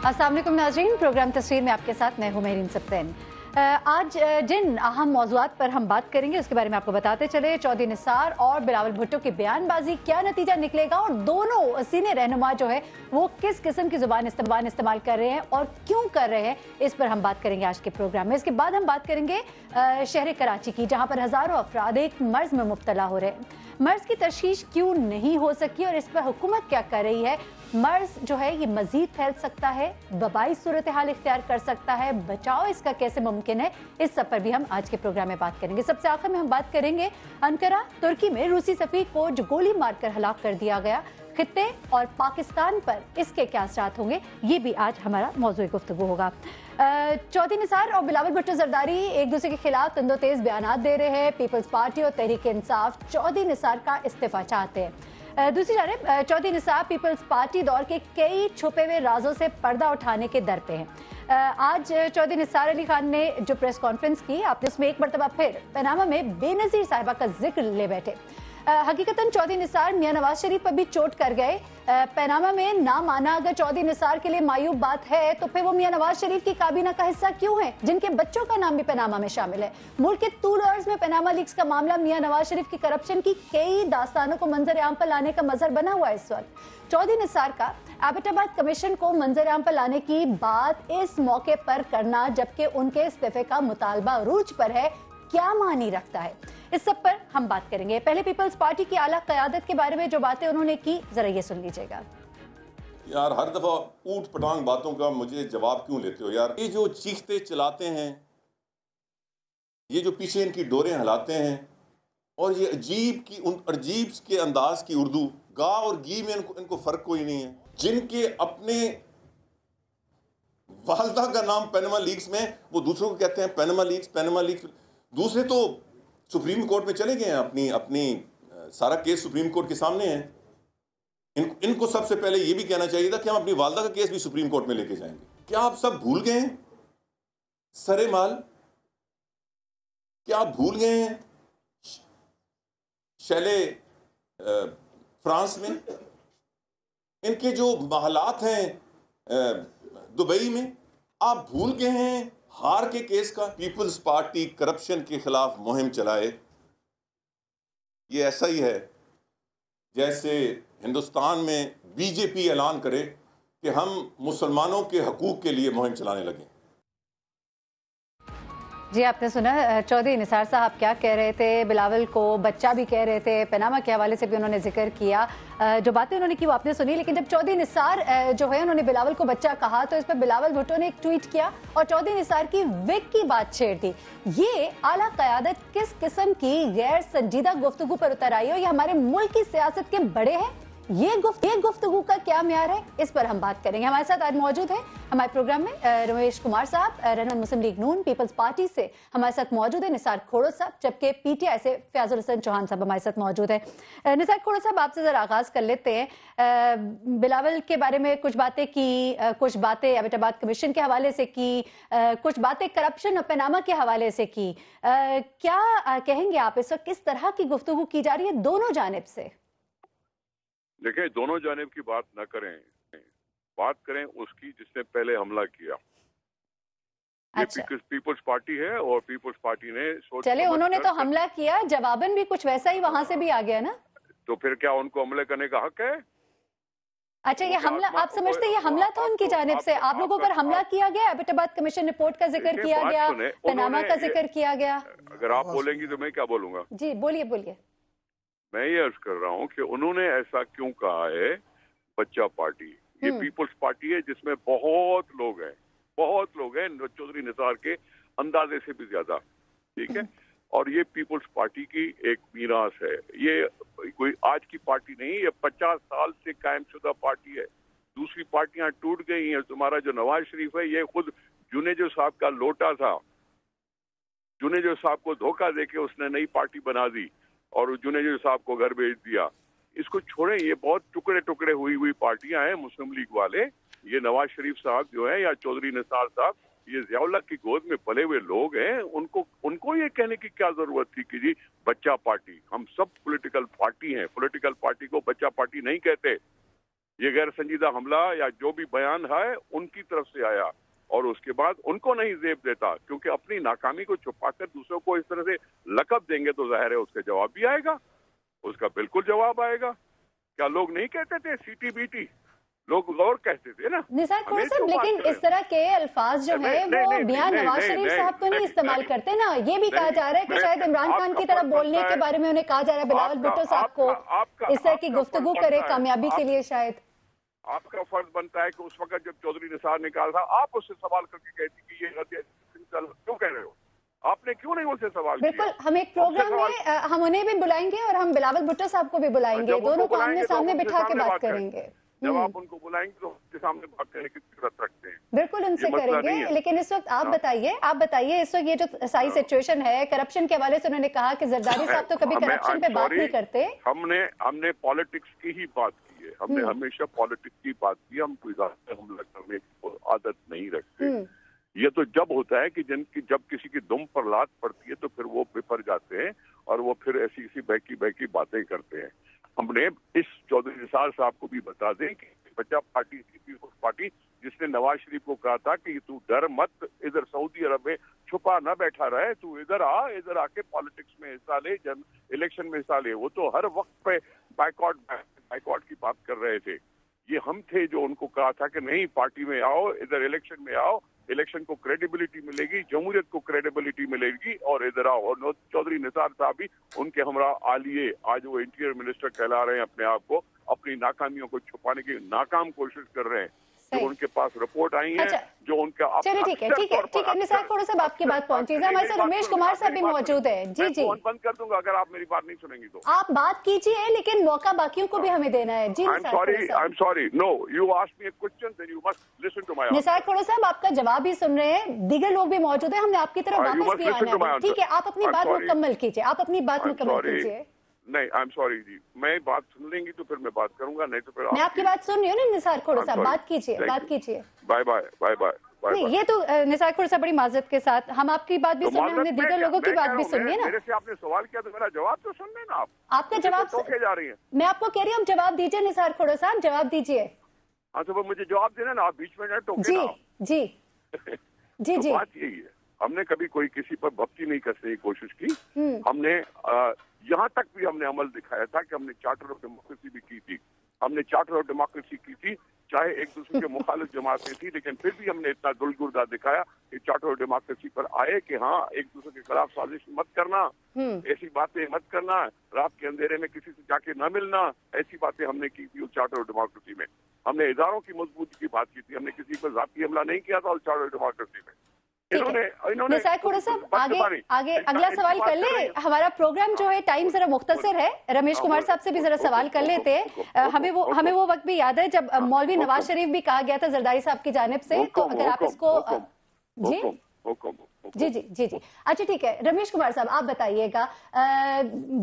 अस्सलाम वालेकुम नाज़रीन, प्रोग्राम तस्वीर में आपके साथ मैं हूं मेहरीन सप्तैन। आज जिन अहम मौज़ूआत पर हम बात करेंगे उसके बारे में आपको बताते चले। चौधरी निसार और बिलावल भुट्टो की बयानबाजी, क्या नतीजा निकलेगा और दोनों सीनियर रहनुमा जो है वो किस किस्म की जुबान इस्तेमाल कर रहे हैं और क्यों कर रहे हैं, इस पर हम बात करेंगे आज के प्रोग्राम में। इसके बाद हम बात करेंगे शहर कराची की, जहां पर हजारों अफराद एक मर्ज में मुब्तला हो रहे हैं। मर्ज की तशखीस क्यों नहीं हो सकी और इस पर हुकूमत क्या कर रही है। मर्ज जो है ये मजीद फैल सकता है, वबाई सूरत हाल इख्तियार कर सकता है, बचाव इसका कैसे मुमकिन है, इस सब पर भी हम आज के प्रोग्राम में बात करेंगे। सबसे आखिर में हम बात करेंगे अंकारा तुर्की में रूसी सफीर को जो गोली मारकर हलाक कर दिया गया, खित्ते और पाकिस्तान पर इसके क्या असरात होंगे, ये भी आज हमारा मौजूद गुफ्तगू होगा। चौधरी निसार और बिलावल भुट्टो जरदारी एक दूसरे के खिलाफ तंदोतेज बयान दे रहे हैं। पीपल्स पार्टी और तहरीक इंसाफ चौधरी निसार का इस्तीफा चाहते हैं। दूसरी जानब चौधरी निसार पीपल्स पार्टी दौर के कई छुपे हुए राजों से पर्दा उठाने के दर पे हैं। आज चौधरी निसार अली खान ने जो प्रेस कॉन्फ्रेंस की, आपने उसमें एक मरतबा फिर पनामा में बेनजीर साहिबा का जिक्र ले बैठे। हकीकतन चौधरी निसार मियां नवाज शरीफ पर भी चोट कर गए। पनामा में ना माना अगर चौधरी निसार के लिए मायूब बात है तो फिर वो मियां नवाज शरीफ की काबीना का हिस्सा क्यों है, जिनके बच्चों का नाम भी पनामा में शामिल है। मुल्क के तूल अर्ज में पनामा लीक्स का मामला मियां नवाज शरीफ की करप्शन की कई दास्तानों को मंजर आम पर लाने का मजहर बना हुआ है। इस वक्त चौधरी निसार का एबटाबाद कमीशन को मंजर आम पर लाने की बात इस मौके पर करना, जबकि उनके इस्तीफे का मुतालबा रूज पर है, क्या मानी रखता है, इस सब पर हम बात करेंगे। पहले पीपल्स पार्टी की आला क़यादत के बारे में जो बातें उन्होंने की, जरा ये सुन लीजिएगा। यार हर दफा ऊट पटांग बातों का मुझे जवाब क्यों लेते हो यार। ये जो चीखते चलाते हैं, ये जो पीछे इनकी डोरें हिलाते हैं, और ये अजीब के अंदाज की उर्दू, गा और गी में इनको फर्क कोई नहीं है। जिनके अपने वालदा का नाम पनामा लीक्स में, वो दूसरों को कहते हैं पनामा लीक्स। दूसरे तो सुप्रीम कोर्ट में चले गए हैं, अपनी सारा केस सुप्रीम कोर्ट के सामने है। इनको सबसे पहले ये भी कहना चाहिए था कि हम अपनी वालदा का केस भी सुप्रीम कोर्ट में लेके जाएंगे। क्या आप सब भूल गए हैं सरे माल? क्या आप भूल गए हैं शैले फ्रांस में इनके जो महलात हैं दुबई में? आप भूल गए हैं हार के केस का? पीपल्स पार्टी करप्शन के खिलाफ मुहिम चलाए, ये ऐसा ही है जैसे हिंदुस्तान में बीजेपी ऐलान करे कि हम मुसलमानों के हकूक के लिए मुहिम चलाने लगे। जी, आपने सुना चौधरी निसार साहब क्या कह रहे थे, बिलावल को बच्चा भी कह रहे थे, पनामा के हवाले से भी उन्होंने जिक्र किया। जो बातें उन्होंने की वो आपने सुनी, लेकिन जब चौधरी निसार जो है उन्होंने बिलावल को बच्चा कहा तो इस पर बिलावल भुट्टो ने एक ट्वीट किया और चौधरी निसार की विग की बात छेड़ दी। ये आला क़यादत किस किस्म की गैर संजीदा गुफ्तगू पर उतर आई है, ये हमारे मुल्क की सियासत के बड़े हैं, ये गुफ्तगू का क्या म्यार है, इस पर हम बात करेंगे। हमारे साथ आज मौजूद है हमारे प्रोग्राम में रमेश कुमार साहब, रहनुमा मुस्लिम लीग नून पीपल्स पार्टी से हमारे साथ मौजूद है निसार खोड़ो साहब, जबकि पीटीआई से फयाजुल हसन चौहान साहब हमारे साथ मौजूद है। निसार खोड़ो साहब, आपसे जरा आगाज कर लेते हैं। बिलावल के बारे में कुछ बातें की, कुछ बातें एबटाबाद कमीशन के हवाले से की, कुछ बातें करप्शन और पनामा के हवाले से की। क्या कहेंगे आप, इस वक्त किस तरह की गुफ्तगू की जा रही है दोनों जानिब से? देखिए, दोनों जानिब की बात न करें, बात करें उसकी जिसने पहले हमला किया। अच्छा। ये पीपल्स पार्टी है और पीपल्स पार्टी ने चले उन्होंने तो हमला किया, जवाबन भी कुछ वैसा ही वहां से भी आ गया ना, तो फिर क्या उनको हमले करने का हक है? अच्छा, ये हमला आप समझते ये हमला था उनकी जानिब से, आप लोगों पर हमला किया गया, एबटाबाद कमीशन रिपोर्ट का जिक्र किया गया, पनामा का जिक्र किया गया। अगर आप बोलेंगी तो मैं क्या बोलूंगा? जी बोलिए। मैं ये अर्ज कर रहा हूँ कि उन्होंने ऐसा क्यों कहा है। बच्चा पार्टी, ये पीपल्स पार्टी है जिसमें बहुत लोग हैं चौधरी निसार के अंदाजे से भी ज्यादा, ठीक है। और ये पीपल्स पार्टी की एक मीरास है, ये कोई आज की पार्टी नहीं, ये 50 साल से कायम शुदा पार्टी है। दूसरी पार्टियां टूट गई हैं। तुम्हारा जो नवाज शरीफ है, ये खुद जुनेजो साहब का लोटा था। जुनेजो साहब को धोखा देके उसने नई पार्टी बना दी और जुनेजो साहब को घर भेज दिया। इसको छोड़ें, ये बहुत टुकड़े टुकड़े हुई पार्टियां हैं मुस्लिम लीग वाले। ये नवाज शरीफ साहब जो है या चौधरी निसार साहब, ये ज़ियाउल्लाह की गोद में पले हुए लोग हैं। उनको ये कहने की क्या जरूरत थी कि जी बच्चा पार्टी? हम सब पॉलिटिकल पार्टी हैं, पॉलिटिकल पार्टी को बच्चा पार्टी नहीं कहते। ये गैर संजीदा हमला या जो भी बयान है उनकी तरफ से आया, और उसके बाद उनको नहीं जेब देता, क्योंकि अपनी नाकामी को छुपाकर दूसरों को इस तरह से लकब देंगे तो जाहिर है उसका जवाब भी आएगा, उसका बिल्कुल जवाब आएगा। क्या लोग नहीं कहते थे CTBT? लोग गौर कहते थे ना। निसार खोड़े साहब, लेकिन इस तरह के अल्फाज जो है वो मियां नवाज शरीफ साहब तो नहीं इस्तेमाल करते ना। ये भी कहा जा रहा है कि शायद इमरान खान की तरफ बोलने के बारे में उन्हें कहा जा रहा है बिलावल भुट्टो साहब को इस तरह की गुफ्तगू करे कामयाबी के लिए। शायद आपका फर्ज बनता है कि उस वक्त जब चौधरी निसार ने कहा था, आप उससे सवाल करके कहती कि ये क्यों कह रहे हो, आपने क्यों नहीं उनसे सवाल किया? बिल्कुल, हम एक प्रोग्राम में हम उन्हें भी बुलाएंगे और हम बिलावल भुट्टो साहब को भी बुलाएंगे, दोनों को आमने सामने बिठा के बात करेंगे। जब आप उनको बुलाएंगे तो उनके सामने बात करने की जरूरत रखते हैं। बिल्कुल उनसे करेंगे, लेकिन इस वक्त आप बताइए इस वक्त ये जो सारी सिचुएशन है करप्शन के हवाले से, उन्होंने कहा कि जरदारी साहब तो कभी करप्शन पे बात नहीं करते। हमने पॉलिटिक्स की ही बात की है, हमने हमेशा पॉलिटिक्स की बात की, हम कोई हमला करने की आदत नहीं रखते। ये तो जब होता है कि जब किसी की दुम पर लात पड़ती है तो फिर वो बिफर जाते हैं और वो फिर ऐसी बहकी बातें करते हैं। हमने इस चौधरी निसार साहब को भी बता दें कि बच्चा पार्टी थी, पीपुल्स पार्टी, जिसने नवाज शरीफ को कहा था कि तू डर मत, इधर सऊदी अरब में छुपा न बैठा रहे, तू इधर आके पॉलिटिक्स में हिस्सा ले, इलेक्शन में हिस्सा ले। वो तो हर वक्त पे बाइकआउट की बात कर रहे थे। ये हम थे जो उनको कहा था कि नहीं, पार्टी में आओ, इधर इलेक्शन में आओ, इलेक्शन को क्रेडिबिलिटी मिलेगी, जमहूरियत को क्रेडिबिलिटी मिलेगी, और इधर आओ। और चौधरी निसार साहब भी उनके हमरा आलिए, आज वो इंटीरियर मिनिस्टर कहला रहे हैं अपने आप को, अपनी नाकामियों को छुपाने की नाकाम कोशिश कर रहे हैं। जो उनके पास रिपोर्ट आई है, जो उनका चलिए ठीक है निसार खोड़े साहब, आपकी बात पहुंची है। हमारे साथ रमेश कुमार साहब भी मौजूद है। जी बंद कर दूंगा अगर आप मेरी बात नहीं सुनेंगी तो। आप बात कीजिए, लेकिन मौका बाकियों को भी हमें देना है। जी I'm sorry. No, you asked me a question, then you must listen to my answer. Nisar Khode साहब आपका जवाब ही सुन रहे हैं, दीगर लोग भी मौजूद है, हमने आपकी तरफ वापस भी आना है। ठीक है, आप अपनी बात मुकम्मल कीजिए। नहीं, I'm sorry जी, मैं बात सुन लेंगी तो फिर मैं बात करूंगा, नहीं तो फिर मैं आपकी बात सुन रही हूँ ना निसार खोड़े साहब, बात कीजिए। बाय। नहीं, ये तो निसार खोड़े साहब बड़ी माजरत के साथ, हम आपकी बात भी सुन रहे हैं, हमने दीगर लोगों की बात भी सुनी है ना। मेरे से आपने सवाल किया तो मेरा जवाब तो सुन लेना आप। आपका जवाब जा रही है, मैं आपको कह रही हूँ, जवाब दीजिए निसार खोड़े साहब, जवाब दीजिए। हाँ तो मुझे जवाब देना ना, आप बीच में न टोके ना। जी बात यही है, हमने कभी कोई किसी पर भक्ति नहीं करने की कोशिश की। हमने यहाँ तक भी हमने अमल दिखाया था कि हमने चार्टर ऑफ डेमोक्रेसी भी की थी। हमने चार्टर ऑफ डेमोक्रेसी की थी, चाहे एक दूसरे के मुखालिफ जमातें थी, लेकिन फिर भी हमने इतना दुलगुर्दा दिखाया कि चार्टर ऑफ डेमोक्रेसी पर आए कि हाँ, एक दूसरे के खिलाफ साजिश मत करना, ऐसी बातें मत करना, रात के अंधेरे में किसी से जाके न मिलना, ऐसी बातें हमने की थी उस चार्टर ऑफ डेमोक्रेसी में। हमने इदारों की मजबूती की बात की थी, हमने किसी पर जाती हमला नहीं किया था उस चार्टर ऑफ डेमोक्रेसी में। निसार खोड़े साहब आगे अगला सवाल कर ले। हमारा प्रोग्राम जो है टाइम जरा मुख्तसर है, रमेश कुमार साहब से भी जरा सवाल कर लेते हैं। हमें वो वक्त भी याद है जब मौलवी नवाज शरीफ भी कहा गया था जरदारी साहब की जानिब से, तो अगर आप इसको जी अच्छा ठीक है। रमेश कुमार साहब आप बताइएगा,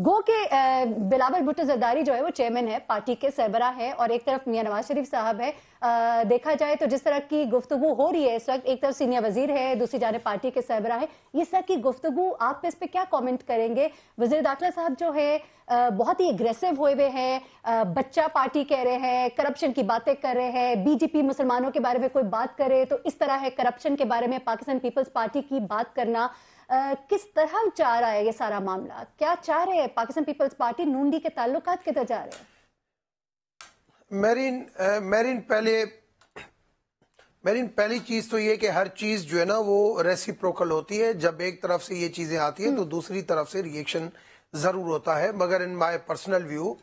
गो के बिलावल भुट्टो जरदारी जो है वो चेयरमैन है, पार्टी के सरबराह है, और एक तरफ मियां नवाज शरीफ साहब है। देखा जाए तो जिस तरह की गुफ्तगू हो रही है इस वक्त, एक तरफ सीनियर वजीर है, दूसरी जानिब पार्टी के सरबराह है, इस तरह की गुफ्तगू आप इस पे क्या कमेंट करेंगे? वजीर दाखिला साहब जो है बहुत ही एग्रेसिव हुए हुए हैं, बच्चा पार्टी कह रहे हैं, करप्शन की बातें कर रहे हैं, बीजेपी मुसलमानों के बारे में कोई बात करे तो इस तरह है, करप्शन के बारे में पाकिस्तान पीपल्स पार्टी की बात करना। किस तरह जा रहा है ये सारा मामला? क्या चाह रहे हैं पाकिस्तान पीपल्स पार्टी, नून डी के ताल्लुकात किधर जा रहे हैं? मेरीन पहली चीज तो ये कि हर चीज जो है ना वो रेसिप्रोकल होती है। जब एक तरफ से ये चीजें आती हैं तो दूसरी तरफ से रिएक्शन जरूर होता है। मगर इन माय पर्सनल व्यू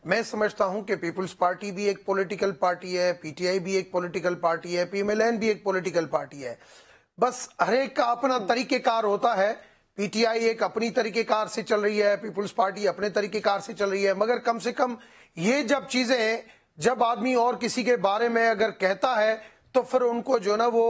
मैं समझता हूं कि पीपल्स पार्टी भी एक पॉलिटिकल पार्टी है, पीटीआई भी एक पॉलिटिकल पार्टी है, पीएमएलएन भी एक पॉलिटिकल पार्टी है। बस हर एक का अपना तरीकेकार होता है। पीटीआई एक अपनी तरीकेकार से चल रही है, पीपल्स पार्टी अपने तरीकेकार से चल रही है। मगर कम से कम ये जब आदमी और किसी के बारे में अगर कहता है तो फिर उनको जो ना वो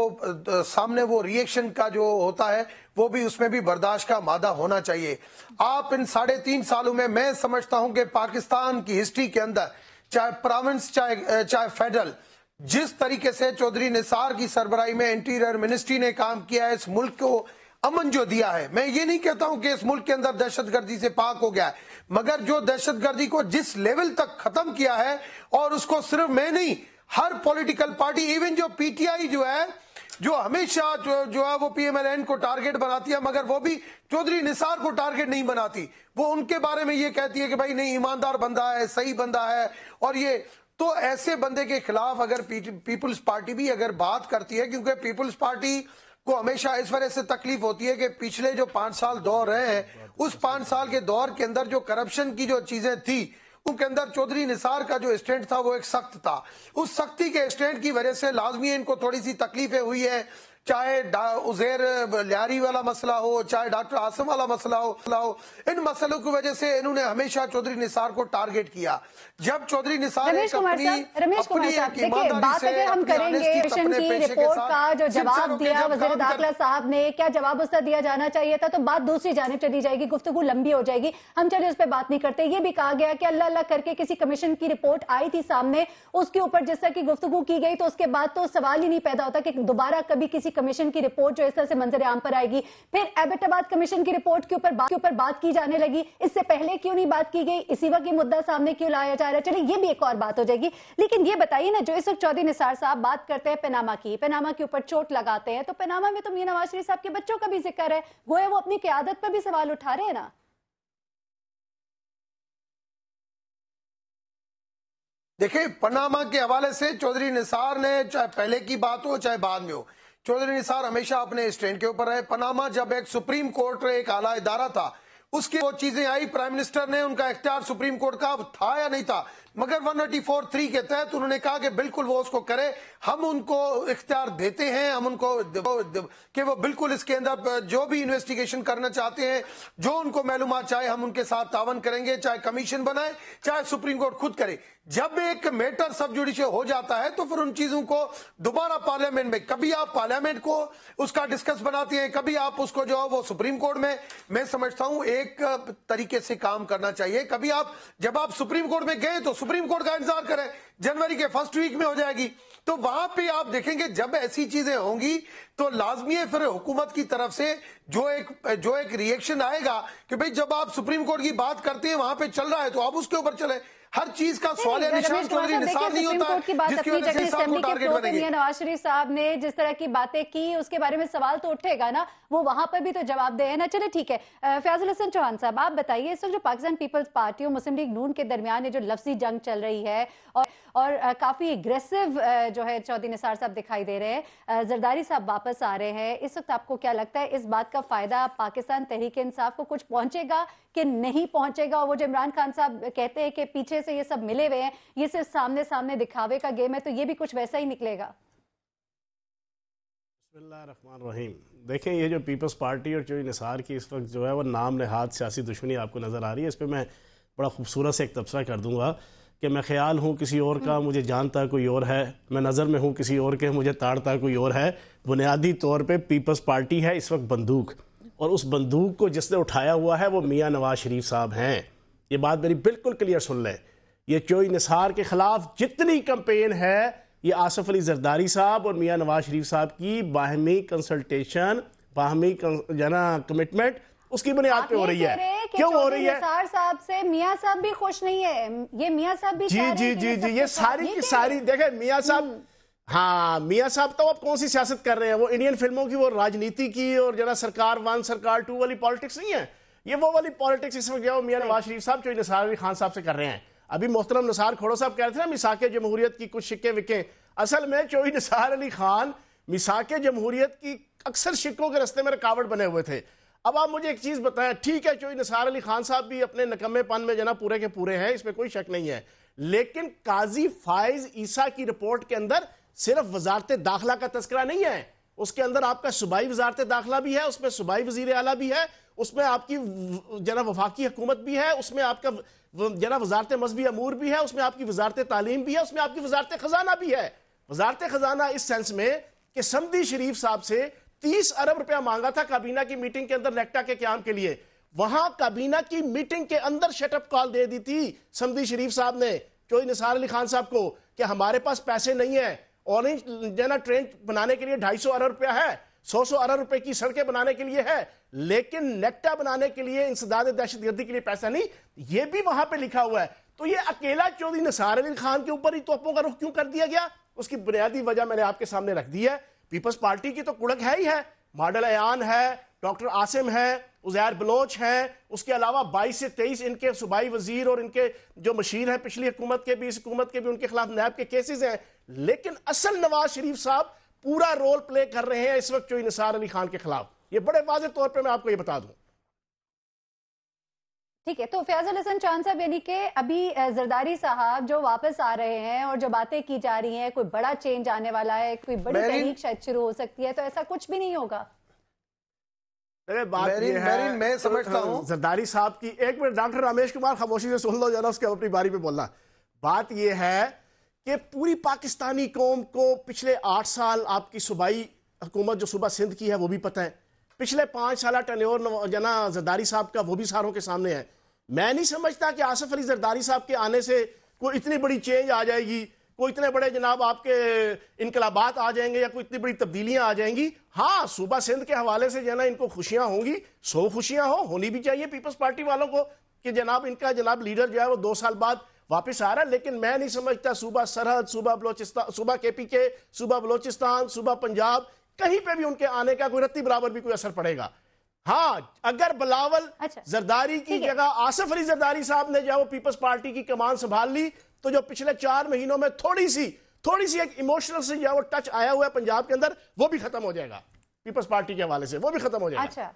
सामने वो रिएक्शन का जो होता है वो भी, उसमें भी बर्दाश्त का मादा होना चाहिए। आप इन 3.5 सालों में मैं समझता हूं कि पाकिस्तान की हिस्ट्री के अंदर चाहे प्रोविंस चाहे फेडरल, जिस तरीके से चौधरी निसार की सरबराही में इंटीरियर मिनिस्ट्री ने काम किया है, इस मुल्क को امن جو دیا ہے. میں یہ نہیں کہتا ہوں کہ اس ملک کے اندر دہشت گردی سے پاک ہو گیا ہے, مگر جو دہشت گردی کو جس لیول تک ختم کیا ہے, اور اس کو صرف میں نہیں, ہر پولیٹیکل پارٹی, ایون جو پی ٹی آئی جو ہے, جو ہمیشہ جو ہے وہ پی ایم ایل این کو ٹارگٹ بناتی ہے, مگر وہ بھی چودھری نثار کو ٹارگٹ نہیں بناتی. وہ ان کے بارے میں یہ کہتی ہے کہ بھائی نہیں, ایماندار بندہ ہے, صحیح بندہ ہے. اور یہ تو ایسے بندے کے خلاف اگر پیپلز پارٹی بھی اگر بات کرتی ہے, کیونکہ پیپلز پارٹی کو ہمیشہ اس وجہ سے تکلیف ہوتی ہے کہ پچھلے جو 5 سال دور رہے ہیں, اس 5 سال کے دور کے اندر جو کرپشن کی جو چیزیں تھی, ان کے اندر چودھری نثار کا جو اسٹینڈ تھا وہ ایک سخت تھا. اس سختی کے اسٹینڈ کی وجہ سے لازمی ان کو تھوڑی سی تکلیفیں ہوئی ہے, چاہے عزیر لیاری والا مسئلہ ہو, چاہے ڈاکٹر عاصم والا مسئلہ ہو. ان مسئلوں کی وجہ سے انہوں نے ہمیشہ چودھری نثار کو ٹارگٹ کیا. جب چودھری نثار رمیش کمار صاحب دیکھیں, بات اگر ہم کریں گے کمیشن کی رپورٹ کا جو جواب دیا وزیر داخلہ صاحب نے, کیا جواب اس کا دیا جانا چاہیے تھا, تو بات دوسری جانب چلی جائے گی, گفتگو لمبی ہو جائے گی. ہم چلے اس پہ بات نہیں کرتے. یہ بھی کہا گیا کہ اللہ اللہ کر کے کسی کمیشن کی رپورٹ آئی تھی سامنے, اس کے اوپر جس طرح کی گفتگو کی گئی, تو اس کے بعد تو سوال ہی نہیں پیدا ہوتا کہ دوبارہ کبھی کسی کمیشن کی رپورٹ جو اس طرح سے منظر عام پر آئے گی. پھر ایبٹ آباد کمیشن کی رپورٹ کے اوپر بات کی جانے لگی, اس سے پہلے کیوں نہیں بات کی گئی, اسی وقت یہ مدعا سامنے کیوں لایا جا رہا ہے. چلے یہ بھی ایک اور بات ہو جائے گی. لیکن یہ بتائیے نا, جو اس وقت چودھری نثار صاحب بات کرتے ہیں پیناما کے اوپر چوٹ لگاتے ہیں, تو پیناما میں تو میاں نواز شریف صاحب کے بچوں کا بھی ذکر ہے, گویا وہ اپنی قیادت پر بھی سوال اٹھا رہے ہیں نا. دیکھیں, پاناما کے حوالے سے چودھری نثار نے, چاہے پہلے کی بات ہو چاہے بعد میں ہو, چودھری نثار ہمیشہ اپنے اسٹینڈ کے اوپر رہے. پاناما جب ایک سپریم کورٹ ایک اعلیٰ ادارہ تھا, اس کی وہ چیزیں آئی, پرائم منسٹر نے ان کا اختیار سپریم کورٹ کا تھا یا نہیں تھا, مگر 184(3) کے تحت انہوں نے کہا کہ بالکل وہ اس کو کرے, ہم ان کو اختیار دیتے ہیں, ہم ان کو کہ وہ بالکل اس کے اندر جو بھی انویسٹیگیشن کرنا چاہتے ہیں, جو ان کو معلومات چاہے, ہم ان کے ساتھ تعاون کریں گے, چاہے کمیشن بنائے چاہے سپریم کورٹ خود کرے. جب ایک میٹر سب جوڈیشل ہو جاتا ہے تو پھر ان چیزوں کو دوبارہ پارلیمنٹ میں, کبھی آپ پارلیمنٹ کو اس کا ڈسکس بناتے ہیں, کبھی آپ اس کو جو ہے وہ سپریم کورٹ میں سمجھتا ہوں ایک طریقے سے کام کرنا چاہیے. کبھی آپ جب آپ سپریم کورٹ میں گئے تو سپریم کورٹ کا انتظار کریں, جنوری کے فرسٹ ویک میں ہو جائے گی, تو وہاں پہ آپ دیکھیں گے جب ایسی چیزیں ہوں گی تو لازمی ہے پھر حکومت کی طرف سے جو ایک ریئیکشن آئے گا کہ بھئی جب آپ سپریم کورٹ کی بات کرتے ہیں وہاں پہ چل رہا ہے تو آپ اس کے اوپر چلیں. ہر چیز کا سوال یا نشان چودھری نثار نہیں ہوتا ہے جس کی وجہ سے سب کو ٹارگٹ بنے گی. نواز شریف صاحب نے جس طرح کی باتیں کی اس کے بارے میں سوال تو اٹھے گا نا, وہ وہاں پر بھی تو جواب دے نا. چلے ٹھیک ہے, فیاض الحسن چوہان صاحب آپ بتائیے, اس وقت جو پاکستان پیپلز پارٹی اور مسلم لیگ نون کے درمیان جو لفظی جنگ چل رہی ہے اور کافی اگریسو جو ہے چودھری نثار صاحب دکھائی دے رہے ہیں, زرداری صاحب واپس آ رہے ہیں, اس وقت آپ کو کیا لگتا ہے اس بات کا فائدہ پاکستان تحریک انصاف کو کچھ پہنچے گا کہ نہیں پہنچے گا؟ وہ جو عمران خان صاحب کہتے ہیں کہ پیچھے سے یہ سب ملے ہوئے ہیں, یہ صرف سامنے دکھاوے کا گیم ہے, تو یہ بھی کچھ ویسا ہی نکلے گا؟ بسم اللہ الرحمن الرحیم. دیکھیں, یہ جو پیپلز پارٹی اور چودھری نثار کی اس وقت جو ہے وہ نام نہاد سیاسی دشمنی آپ کو نظر آ رہی ہے, اس پہ میں بڑا خوبصورت سے ایک تبصرہ کر دوں گا کہ میں خیال ہوں کسی اور کا, مجھے جانتا کوئی اور ہے, میں نظر میں ہوں کسی اور کے, مجھے تاڑتا کوئی اور ہے. بنیادی طور پہ پیپلز پارٹی ہے اس وقت بندوق, اور اس بندوق کو جس نے اٹھایا ہوا ہے وہ میاں نواز شریف صاحب ہیں. یہ بات میری بالکل کلیئر سن لیں. یہ چودھری نثار کے خلاف جتنی کمپین ہے یہ آصف علی زرداری صاحب اور میاں نواز شریف صاحب کی باہمی کنسلٹیشن, باہمی کمٹمنٹ, اس کی بنیاد پہ ہو رہی ہے. کیوں ہو رہی ہے؟ نثار صاحب سے میاں صاحب بھی خوش نہیں ہے, یہ میاں صاحب بھی جی یہ ساری کی ساری دیکھیں میاں صاحب, ہاں میاں صاحب تو اب کون سی سیاست کر رہے ہیں, وہ انڈین فلموں کی وہ راجنیتی کی اور جو نا سرکار 1 سرکار 2 والی پالیٹکس نہیں ہے. یہ وہ والی پالیٹکس اس وقت جو میاں نواز شریف صاحب چودھری نثار علی خان صاحب سے کر رہے ہیں. ابھی محترم نثار کھوڑو صاحب کہہ رہے تھے نا میثاق جمہوریت کی کچھ شکیں وکیں, اصل میں چودھری نثار علی خان میثاق جمہوریت کی اکثر شکوں کے رستے میں رکاوٹ بنے ہوئے تھے. اب آپ مجھے ایک چیز بتائیں, ٹھیک ہے چودھری نثار علی خان صاحب بھی اپنے نکمے پن میں جنا پورے کے پورے ہیں, اس میں کوئی شک نہیں ہے, لیکن قاضی فائز عیسیٰ کی رپورٹ کے اندر صرف وزارت داخلہ کا تذکرہ نہیں ہے, اس کے اندر آپ کا صوبائی وزارت داخلہ بھی ہے, اس میں صوبائی وزیر اعلیٰ بھی ہے, اس میں آپ کی جناب وفاقی حکومت بھی ہے, اس میں آپ کا جناب وزارت مذہبی امور بھی ہے, اس میں آپ کی وزارت تعلیم بھی ہے, اس میں آپ کی وزارت خزانہ بھی ہے. وزارت خزانہ اس سینس میں کہ سمدی شریف صاحب سے 30 ارب روپیہ مانگا تھا کابینہ کی میٹنگ کے اندر نیکٹا کے قیام کے لیے, وہاں کابینہ کی میٹنگ کے اندر شٹ اپ کال دے دی تھی سمدی شریف صاحب نے چودھری نثار علی خان صاحب کو کہ ہمارے پاس پیسے نہیں ہیں, اورنج ٹرین بنانے کے لیے 250 ارب روپیہ ہے, 100 अरब रुपए की सड़कें बनाने के लिए है, लेकिन नेक्टा बनाने के लिए, इंसदाद दहशतगर्दी के लिए पैसा नहीं, ये भी वहां पे लिखा हुआ है। तो ये अकेला चौधरी निसार अली खान के ऊपर ही तोपों का रुख क्यों कर दिया गया? उसकी बुनियादी वजह मैंने आपके सामने रख दी है। पीपल्स पार्टी की तो कुड़क है ही है, मॉडल अयान है, डॉक्टर आसिम है, उज़ैर बलोच हैं, उसके अलावा 22 से 23 इनके सूबाई वजीर और इनके जो मशीर हैं पिछली हुकूमत के भी, इस हुकूमत के भी, उनके खिलाफ नैब के केसेस हैं। लेकिन असल नवाज शरीफ साहब पूरा रोल प्ले कर रहे हैं इस वक्त चौधरी निसार अली खान के खिलाफ। ये बड़े वाज़ेह तौर पे मैं आपको ये बता दूं। ठीक है, तो फैजल हसन चांद साहब, यानी कि अभी जरदारी साहब जो वापस आ रहे हैं और जो बातें की जा रही हैं, कोई बड़ा चेंज आने वाला है, कोई बड़ी तहरीक शायद शुरू हो सकती है, तो ऐसा कुछ भी नहीं होगा। बात ये है, मैं समझता हूं जरदारी साहब की, एक मिनट डॉक्टर रमेश कुमार खामोशी से सुन लो जरा, उसके अपनी बारी पे बोलना। बात ये है कि पूरी पाकिस्तानी कौम को पिछले 8 साल आपकी सूबाई हुकूमत जो सूबा सिंध की है वो भी पता है, पिछले 5 साल टेन्योर जना जरदारी साहब का वो भी सारों के सामने है। मैं नहीं समझता कि आसिफ अली जरदारी साहब के आने से कोई इतनी बड़ी चेंज आ जाएगी, कोई इतने बड़े जनाब आपके इनकलाबात आ जाएंगे या कोई इतनी बड़ी तब्दीलियां आ जाएंगी। हाँ, सूबा सिंध के हवाले से जो ना इनको खुशियां होंगी, 100 खुशियां होनी भी चाहिए पीपल्स पार्टी वालों को कि जनाब इनका जनाब लीडर जो है वो 2 साल बाद वापस आ रहा है। लेकिन मैं नहीं समझता सूबा सरहद, सूबा बलोचिस्तान, सूबा KPK, सूबा बलोचिस्तान, सूबा पंजाब, कहीं पे भी उनके आने का कोई रत्ती बराबर भी कोई असर पड़ेगा। हाँ, अगर बिलावल जरदारी की जगह आसिफ अली जरदारी साहब ने जो पीपल्स पार्टी की कमान संभाल ली, तो जो पिछले 4 महीनों में थोड़ी सी एक इमोशनल से जो टच आया हुआ है पंजाब के अंदर, वो भी खत्म हो जाएगा पीपल्स पार्टी के हवाले से, वो भी खत्म हो जाएगा। अच्छा,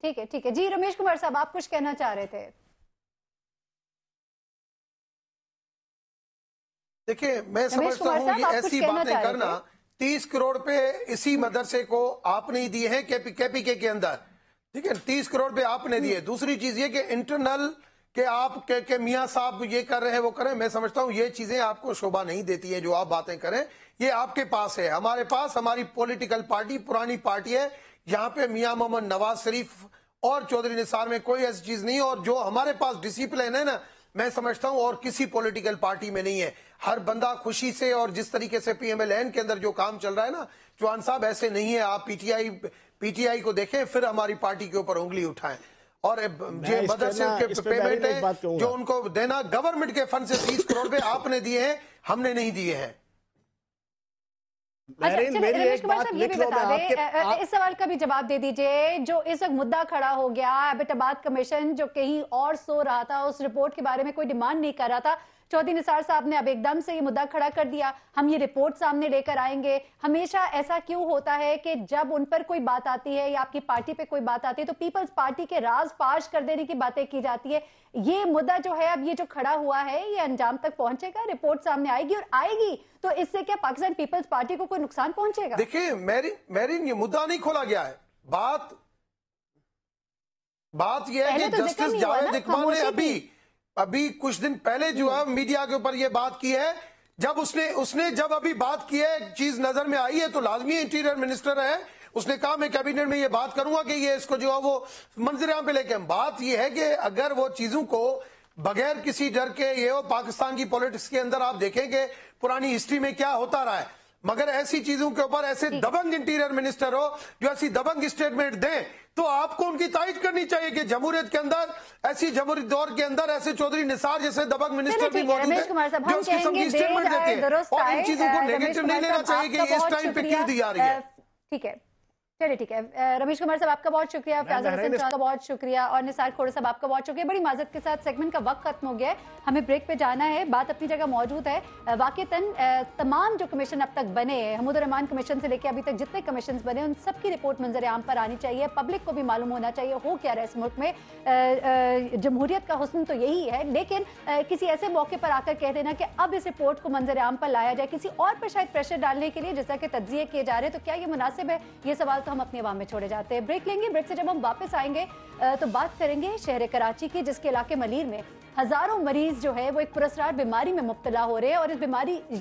ठीक है जी। रमेश कुमार साहब, आप कुछ कहना चाह रहे थे? देखिए, मैं समझता हूं कि ऐसी बातें करना, 30 करोड़ पे इसी मदरसे को आपने ही दिए हैं KPK के अंदर, ठीक है, 30 करोड़ पे आपने दिए। दूसरी चीज ये कि इंटरनल के आप के मियाँ साहब ये कर रहे हैं वो करें, मैं समझता हूं ये चीजें आपको शोभा नहीं देती है जो आप बातें करें, ये आपके पास है। हमारे पास हमारी पॉलिटिकल पार्टी पुरानी पार्टी है, यहाँ पे मियाँ मोहम्मद नवाज शरीफ और चौधरी निसार में कोई ऐसी चीज नहीं, और जो हमारे पास डिसिप्लिन है ना, मैं समझता हूं और किसी पॉलिटिकल पार्टी में नहीं है। हर बंदा खुशी से, और जिस तरीके से PMLN के अंदर जो काम चल रहा है ना चौहान साहब, ऐसे नहीं है। आप PTI को देखें, फिर हमारी पार्टी के ऊपर उंगली उठाएं। और मदरसे के पेमेंट है जो उनको देना गवर्नमेंट के फंड से 30 करोड़ पे आपने दिए हैं, हमने नहीं दिए हैं। रमेश कुमार साहब, ये भी बता दें, इस सवाल का भी जवाब दे दीजिए, जो इस वक्त मुद्दा खड़ा हो गया, एबटाबाद कमीशन जो कहीं और सो रहा था, उस रिपोर्ट के बारे में कोई डिमांड नहीं कर रहा था, चौधरी निसार साहब ने अब एकदम से ये मुद्दा खड़ा कर दिया, हम ये रिपोर्ट सामने लेकर आएंगे। हमेशा ऐसा क्यों होता है कि जब उन पर कोई बात आती है या आपकी पार्टी पे कोई बात आती है तो पीपल्स पार्टी के राज फाश कर देने की बातें की जाती है? ये मुद्दा जो है, अब ये जो खड़ा हुआ है, ये अंजाम तक पहुंचेगा, रिपोर्ट सामने आएगी, और आएगी तो इससे क्या पाकिस्तान पीपल्स पार्टी को कोई नुकसान पहुंचेगा? देखिए मेरीन, ये मुद्दा नहीं खोला गया है। बात यह है कि जस्टिस जावेद इकबाल ने अभी कुछ दिन पहले जो है मीडिया के ऊपर ये बात की है। जब उसने जब अभी बात की है, चीज नजर में आई है, तो लाजमी इंटीरियर मिनिस्टर है, उसने कहा मैं कैबिनेट में ये बात करूंगा कि ये इसको जो है वो मंजर पे लेके। बात ये है कि अगर वो चीजों को बगैर किसी डर के, ये हो पाकिस्तान की पॉलिटिक्स के अंदर आप देखेंगे पुरानी हिस्ट्री में क्या होता रहा है, मगर ऐसी चीजों के ऊपर ऐसे दबंग इंटीरियर मिनिस्टर हो जो ऐसी दबंग स्टेटमेंट दें, तो आपको उनकी तारीफ करनी चाहिए कि जमहूरियत के अंदर, ऐसी जमहूरी दौर के अंदर ऐसे चौधरी निसार जैसे दबंग मिनिस्टर भी मौजूद है जो उसकी स्टेटमेंट देते हैं। और इन चीजों को नेगेटिव नहीं लेना चाहिए कि इस टाइम पे क्यों दी जा रही है। ठीक है, चलिए ठीक है। रमेश कुमार साहब आपका बहुत शुक्रिया, फैजल हसन साहब का बहुत शुक्रिया, और निसार खोड़े साहब आपका बहुत शुक्रिया। बड़ी माजरत के साथ सेगमेंट का वक्त खत्म हो गया है, हमें ब्रेक पे जाना है। बात अपनी जगह मौजूद है। वाकईतन तमाम जो कमीशन अब तक बने हैं, हमूद रहमान कमीशन से लेकर अभी तक जितने कमीशन बने, उन सबकी रिपोर्ट मंजर आम पर आनी चाहिए। पब्लिक को भी मालूम होना चाहिए हो क्या रहा है इस मुल्क में। जमहूरियत का हुस्न तो यही है, लेकिन किसी ऐसे मौके पर आकर कह देना कि अब इस रिपोर्ट को मंजर आम पर लाया जाए, किसी और पर शायद प्रेशर डालने के लिए जिस तरह के तज्जिए किए जा रहे हैं, तो क्या ये मुनासिब है? ये सवाल तो हम अपने अवाम में छोड़े जाते हैं। ब्रेक लेंगे, ब्रेक से जब हम वापस आएंगे तो बात करेंगे शहर कराची की, जिसके इलाके मलीर में हजारों मरीज जो है वो एक पुरस्कार बीमारी में मुब्तला हो रहे हैं, और ये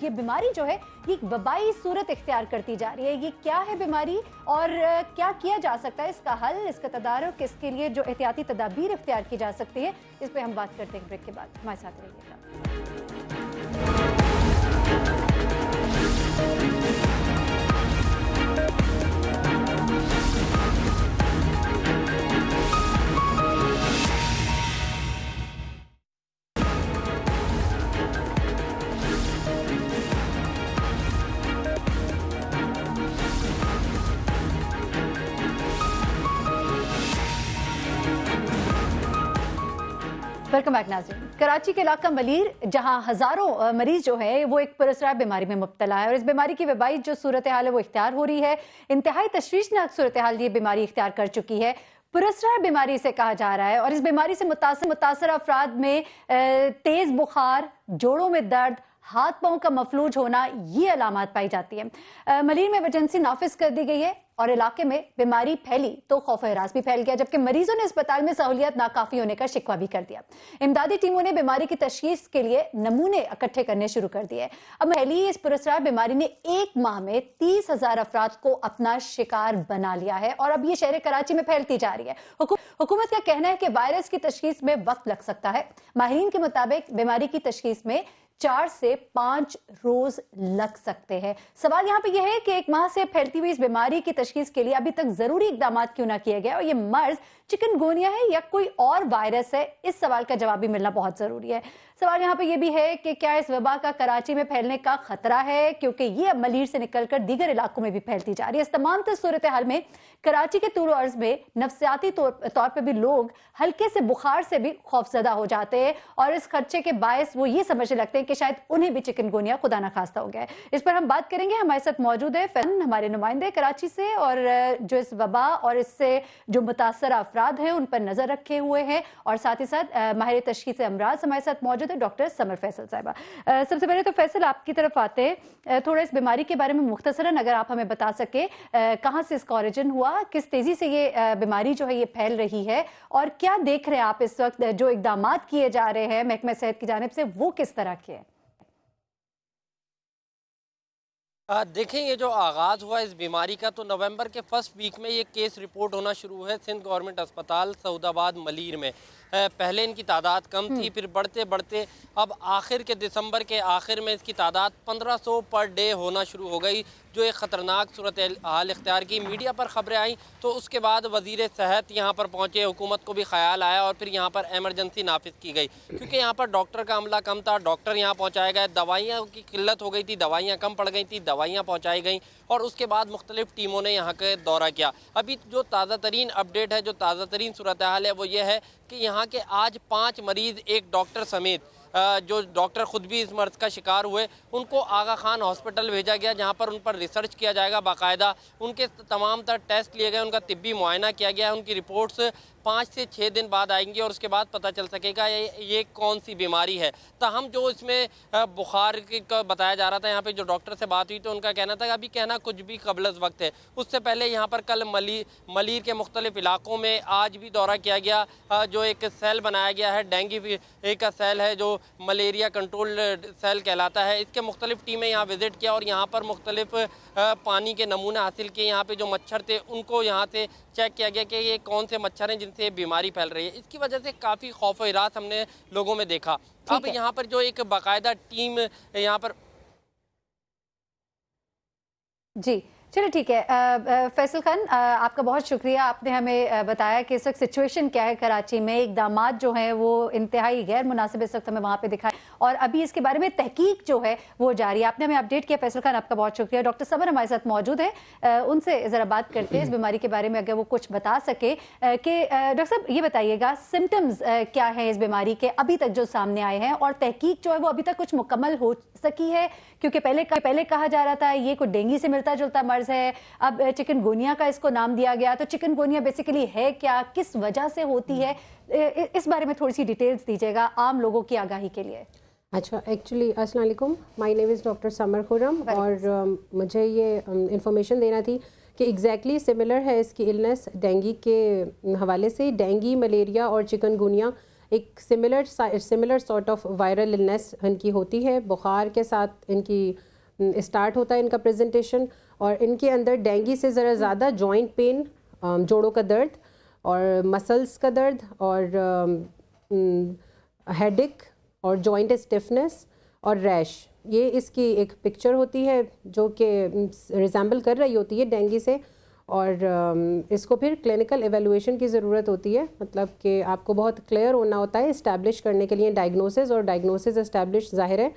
बीमारी जो है ये एक वबाई सूरत इख्तियार करती जा रही है। ये क्या है बीमारी और क्या किया जा सकता है, इसका हल, इसका तदारुक, इसके लिए जो एहतियाती तदाबीर इख्तियार की जा सकती है, इस पर हम बात करते हैं ब्रेक के बाद। हमारे साथ रहिएगा। वेलकम बैक नाज़रीन। कराची के इलाका मलीर जहां हजारों मरीज जो है वो एक पुरअसरार बीमारी में मुब्तला है और इस बीमारी की वबाई जो सूरत हाल है वो इख्तियार हो रही है। इंतहाई तशवीशनाक सूरत हाल ये बीमारी इख्तियार कर चुकी है। पुरअसरार बीमारी से कहा जा रहा है और इस बीमारी से मुतासर अफराद में तेज बुखार, जोड़ों में दर्द, हाथ पांव का मफलूज होना, ये अलामत पाई जाती है। मलीर में इमरजेंसी नाफिज कर दी गई है और इलाके में बीमारी फैली तो खौफ हरास भी फैल गया, जबकि मरीजों ने अस्पताल में सहूलियत नाकाफी होने का शिकवा भी कर दिया। इमदादी टीमों ने बीमारी की तशखीस के लिए नमूने इकट्ठे करने शुरू कर दिए। अब फैली इस पुरअसरार बीमारी ने एक माह में 30,000 अफराद को अपना शिकार बना लिया है और अब ये शहर कराची में फैलती जा रही है। हुकूमत का कहना है कि वायरस की तशखीस में वक्त लग सकता है। माहिरीन के मुताबिक बीमारी की तशखीस में 4 से 5 रोज लग सकते हैं। सवाल यहाँ पे यह है कि एक माह से फैलती हुई इस बीमारी की तशखीस के लिए अभी तक जरूरी इकदाम क्यों ना किए गए और ये मर्ज चिकनगुनिया है या कोई और वायरस है, इस सवाल का जवाब भी मिलना बहुत जरूरी है। सवाल यहाँ पे ये भी है कि क्या इस वबा का कराची में फैलने का खतरा है, क्योंकि ये अब मलीर से निकलकर दीगर इलाकों में भी फैलती जा रही है। इस तमाम सूरत हाल में कराची के तूल अर्ज में नफ्सियाती तौर पर भी लोग हल्के से बुखार से भी खौफजदा हो जाते हैं और इस खर्चे के बायस वो ये समझने लगते हैं कि शायद उन्हें भी चिकनगुनिया खुदा ना खास्ता हो गया है। इस पर हम बात करेंगे। हमारे साथ मौजूद है हमारे नुमाइंदे कराची से और जो इस वबा और इससे जो मुतासर अफराद हैं उन पर नजर रखे हुए हैं और साथ ही साथ माहिर तशखीस अमराज हमारे साथ मौजूद है डॉक्टर समर फैसल साहिबा। सबसे पहले तो फैसल आपकी तरफ आते हैं, थोड़ा इस बीमारी के बारे में मुख्तसरन अगर आप हमें बता सके, कहाँ से इसका ओरिजिन हुआ, किस तेजी से ये बीमारी जो है ये फैल रही है और क्या देख रहे हैं आप इस वक्त जो इकदाम किए जा रहे हैं महकमा सेहत की जानिब से, वो किस तरह के हैं? देखें, ये जो आगाज़ हुआ इस बीमारी का तो नवंबर के फर्स्ट वीक में ये केस रिपोर्ट होना शुरू है सिंध गवर्नमेंट अस्पताल सऊदाबाद मलीर में। पहले इनकी तादाद कम थी, फिर बढ़ते बढ़ते अब आखिर के दिसंबर के आखिर में इसकी तादाद 1500 पर डे होना शुरू हो गई, जो एक ख़तरनाक सूरत हाल इख्तियार की। मीडिया पर ख़बरें आई तो उसके बाद वज़ीर सेहत यहाँ पर पहुँचे, हुकूमत को भी ख्याल आया और फिर यहाँ पर एमरजेंसी नाफिज की गई, क्योंकि यहाँ पर डॉक्टर का अमला कम था। डॉक्टर यहाँ पहुँचाए गए, दवाइयाँ की किल्लत हो गई थी, दवाइयाँ कम पड़ गई थी, दवाइयाँ पहुँचाई गई और उसके बाद मुख्तलिफ़ टीमों ने यहाँ का दौरा किया। अभी जो ताज़ा तरीन अपडेट है, जो ताज़ा तरीन सूरत हाल है वो ये है कि यहाँ के आज 5 मरीज़, एक डॉक्टर समेत, जो डॉक्टर ख़ुद भी इस मर्ज़ का शिकार हुए, उनको आगा खान हॉस्पिटल भेजा गया, जहाँ पर उन पर रिसर्च किया जाएगा बाकायदा। उनके तमाम तर टेस्ट लिए गए, उनका तिब्बी मुआयना किया गया, उनकी रिपोर्ट्स 5 से 6 दिन बाद आएंगी और उसके बाद पता चल सकेगा ये कौन सी बीमारी है। ताहम जो इसमें बुखार का बताया जा रहा था, यहाँ पे जो डॉक्टर से बात हुई तो उनका कहना था कि अभी कहना कुछ भी कबल वक्त है। उससे पहले यहाँ पर कल मलीर के मुख्तलिफ इलाकों में आज भी दौरा किया गया, जो एक सेल बनाया गया है, डेंगू का सेल है जो मलेरिया कंट्रोल सेल कहलाता है। इसके मुख्तलिफ टीमें यहाँ विज़िट किया और यहाँ पर मुख्तलिफ पानी के नमूने हासिल किए। यहाँ पे जो मच्छर थे उनको यहाँ से चेक किया गया कि ये कौन से मच्छर हैं जिनसे बीमारी फैल रही है। इसकी वजह से काफ़ी खौफ हिरास हमने लोगों में देखा। अब यहाँ पर जो एक बाकायदा टीम यहाँ पर जी चलिए ठीक है। फैसल खान, आपका बहुत शुक्रिया, आपने हमें बताया कि इस वक्त सिचुएशन क्या है कराची में। इकदाम जो हैं वो इंतहाई गैर मुनासिब इस वक्त हमें वहाँ पे दिखाए और अभी इसके बारे में तहकीक जो है वो जारी है। आपने हमें अपडेट किया फैसल खान, आपका बहुत शुक्रिया। डॉक्टर समर हमारे साथ मौजूद है, उनसे ज़रा बात करते हैं इस बीमारी के बारे में, अगर वो कुछ बता सके कि डॉक्टर साहब ये बताइएगा सिम्टम्स क्या है इस बीमारी के अभी तक जो सामने आए हैं और तहकीक जो है वो अभी तक कुछ मुकम्मल हो सकी है, क्योंकि पहले कहा जा रहा था ये कोई डेंगू से मिलता जुलता मर्ज है, अब चिकनगुनिया का इसको नाम दिया गया। तो चिकनगुनिया बेसिकली है क्या, किस वजह से होती है, इस बारे में थोड़ी सी डिटेल्स दीजिएगा आम लोगों की आगाही के लिए। अच्छा, एक्चुअली अस्सलाम वालेकुम, my name is doctor summer Khurram और मुझे ये इंफॉर्मेशन देना थी कि एग्जैक्टली सिमिलर है इसकी इलनेस डेंगू के हवाले से। डेंगू, मलेरिया और चिकनगुनिया एक similar sort of viral illness इनकी होती है। बुखार के साथ इनकी स्टार्ट होता है इनका प्रेजेंटेशन और इनके अंदर डेंगू से ज़रा ज़्यादा जॉइंट पेन, जोड़ों का दर्द और मसल्स का दर्द और हेडेक और जॉइंट स्टिफनेस और रैश, ये इसकी एक पिक्चर होती है जो कि रिजेंबल कर रही होती है डेंगू से। और इसको फिर क्लिनिकल एवेलुएशन की ज़रूरत होती है, मतलब कि आपको बहुत क्लियर होना होता है इस्टेब्लिश करने के लिए डायग्नोसिस, और डायग्नोसिस इस्टेब्लिश ज़ाहिर है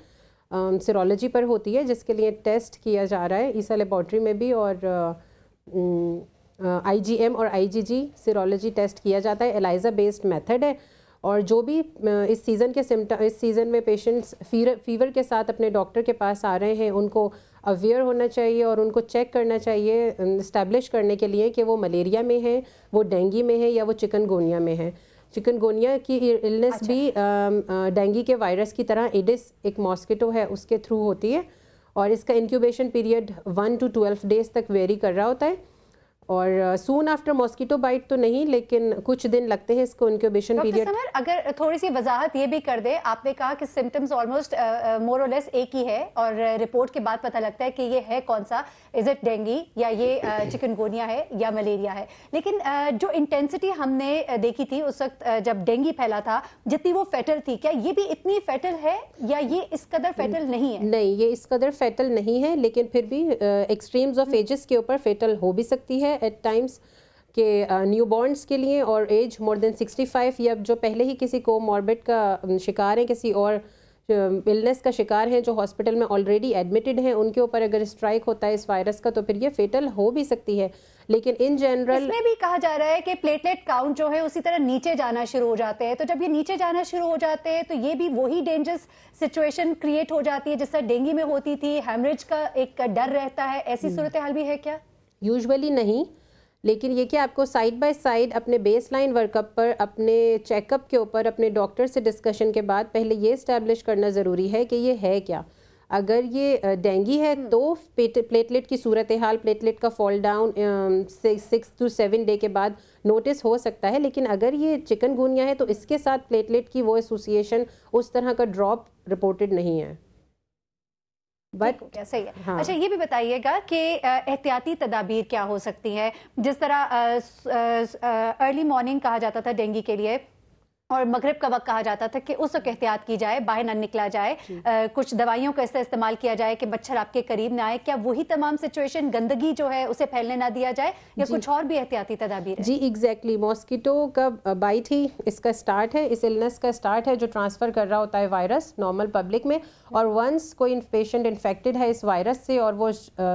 सीरोलॉजी पर होती है, जिसके लिए टेस्ट किया जा रहा है ईसा लेबॉर्ट्री में भी और IgM और IgG सीरोलॉजी टेस्ट किया जाता है, एलाइजा बेस्ड मेथड है। اور جو بھی اس سیزن میں پیشنٹس فیور کے ساتھ اپنے ڈاکٹر کے پاس آ رہے ہیں ان کو اویئر ہونا چاہیے اور ان کو چیک کرنا چاہیے اسٹیبلش کرنے کے لیے کہ وہ ملیریا میں ہیں، وہ ڈینگی میں ہیں یا وہ چکن گونیا میں ہیں۔ چکن گونیا کی النس بھی ڈینگی کے وائرس کی طرح ایڈس ایک ماسکیٹو ہے اس کے تھرو ہوتی ہے، اور اس کا انکیوبیشن پیریڈ 1 to 12 ڈیز تک ویری کر رہا ہوتا ہے، اور سون آفٹر ماسکیٹو بائٹ تو نہیں لیکن کچھ دن لگتے ہیں اس کو انکیوبیشن پیریڈ۔ ڈاکٹر سمر اگر تھوڑی سی وضاحت یہ بھی کر دے، آپ نے کہا کہ سمٹمز آلموسٹ مور اور لیس ایک ہی ہے اور رپورٹ کے بعد پتہ لگتا ہے کہ یہ ہے کون سا، از اٹ ڈینگی یا یہ چکن گونیا ہے یا ملیریا ہے، لیکن جو انٹینسٹی ہم نے دیکھی تھی اس وقت جب ڈینگی پھیلا تھا جتنی وہ فیٹل تھی، کیا یہ بھی اتنی فیٹل ہے یا یہ اس قدر فیٹل نہیں ہے؟ نہیں، یہ اس قدر فیٹل نہیں ہے، لیکن پھر بھی ایکسٹریمز آف ایجز کے اوپر فیٹل ہو بھی سکتی ہے ایٹ ٹائمز، کہ نیو بورنس کے لیے اور ایج مور دین 65 یا جو پہلے ہی کسی کو موربڈ کا شکار ہیں، کسی اور النس کا شکار ہیں جو ہاسپٹل میں آلریڈی ایڈمٹڈ ہیں، ان کے اوپر اگر اسٹرائک ہوتا ہے اس وائرس کا تو پھر یہ فیٹل ہو بھی سکتی ہے، لیکن ان جنرل اس میں بھی کہا جا رہا ہے کہ پلیٹلیٹ کاؤنٹ جو ہے اسی طرح نیچے جانا شروع ہو جاتے ہیں، تو جب یہ نیچے جانا شروع ہو جاتے ہیں تو یہ بھی وہی ڈینجرس سچویشن کریٹ ہو جاتی ہے جس طرح ڈینگی میں ہوتی تھی، ہیمریج کا ایک ڈر رہتا ہے، ایسی صورتحال بھی ہے کیا؟ یوزولی نہیں، لیکن یہ کہ آپ کو سائڈ بائی سائڈ اپنے بیس لائن ورک اپ پر، اپنے چیک اپ کے اوپر اپنے ڈاکٹر سے ڈسکشن کے بعد پہلے یہ اسٹیبلش کرنا ضروری ہے کہ یہ ہے کیا۔ اگر یہ ڈینگی ہے تو پلیٹلیٹ کی صورتحال، پلیٹلیٹ کا فال ڈاؤن 6 to 7 ڈے کے بعد نوٹس ہو سکتا ہے، لیکن اگر یہ چکن گونیا ہے تو اس کے ساتھ پلیٹلیٹ کی وہ ایسوسیشن اس طرح کا ڈراپ رپورٹڈ نہیں ہے۔ صحیح ہے۔ اچھا یہ بھی بتائیے گا کہ احتیاطی تدابیر کیا ہو سکتی ہیں، جس طرح ارلی مارننگ کہا جاتا تھا ڈینگی کے لیے اور مغرب کا وقت کہا جاتا تھا کہ اس وقت احتیاط کی جائے، باہر نہ نکلا جائے، کچھ دوائیوں کا استعمال کیا جائے کہ مچھر آپ کے قریب نہ آئے، کیا وہی تمام سچویشن، گندگی جو ہے اسے پھیلنے نہ دیا جائے یا کچھ اور بھی احتیاطی تدابیر ہے؟ جی ایگزیکٹلی، ماسکیٹو کا بائٹ ہی اس کا سٹارٹ ہے، اس النس کا سٹارٹ ہے جو ٹرانسفر کر رہا ہوتا ہے وائرس نارمل پبلک میں، اور ونس کوئی پیشنٹ انفیکٹڈ ہے اس وائرس سے اور وہ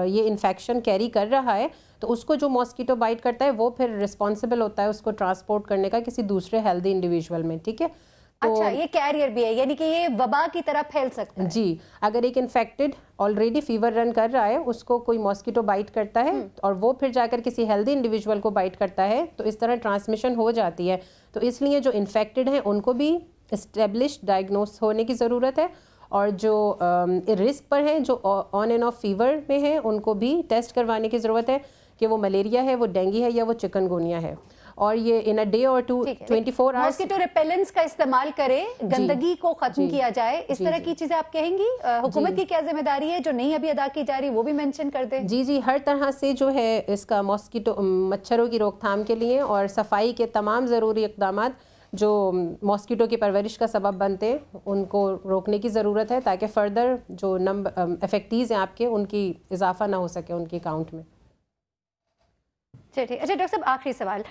یہ انفیکشن کیری کر رہا ہے تو اس کو جو ماسکیٹو بائٹ کرتا ہے وہ پھر رسپانسبل ہوتا ہے اس کو ٹرانسپورٹ کرنے کا کسی دوسرے ہیلدی انڈیویژول میں، ٹھیک ہے؟ اچھا یہ کیریئر بھی ہے، یعنی کہ یہ وبا کی طرح پھیل سکتا ہے؟ جی، اگر ایک انفیکٹڈ آلریڈی فیور رن کر رہا ہے اس کو کوئی ماسکیٹو بائٹ کرتا ہے اور وہ پھر جا کر کسی ہیلدی انڈیویژول کو بائٹ کرتا ہے تو اس طرح ٹرانسمیشن ہو جاتی ہے، تو اس لیے جو انفیکٹڈ ہیں ان کو بھی اسٹیبلش ڈائگنوس ہونے کی ضرورت ہے، اور جو رسک پر ہیں، جو آن اینڈ آف فیور میں ہیں، ان کو بھی ٹیسٹ کروانے کی ضرورت ہے کہ وہ ملیریا ہے، وہ ڈینگی ہے یا وہ چکن گونیا ہے، اور یہ ان اے ڈے اور 24 آورس ماسکیٹو ریپیلنٹس کا استعمال کرے، گندگی کو ختم کیا جائے، اس طرح کی چیزیں آپ کہیں گی؟ حکومت کی کیا ذمہ داری ہے جو نہیں ابھی ادا کی جا رہی وہ بھی مینشن کر دیں؟ جی ہر طرح سے جو ہے اس کا ماسکیٹو مچھروں کی روک تھام کے لیے اور صفائی کے تمام ضروری اقدامات جو ماسکیٹو کی پرورش کا سبب بنتے ہیں ان کو روکنے کی ضرورت ہے تاکہ فردر جو افیکٹیز ہیں آپ کے ان کی اضافہ نہ ہو سکے ان کی کاؤنٹ میں۔ اچھا ڈاکٹر صاحب آخری سوال،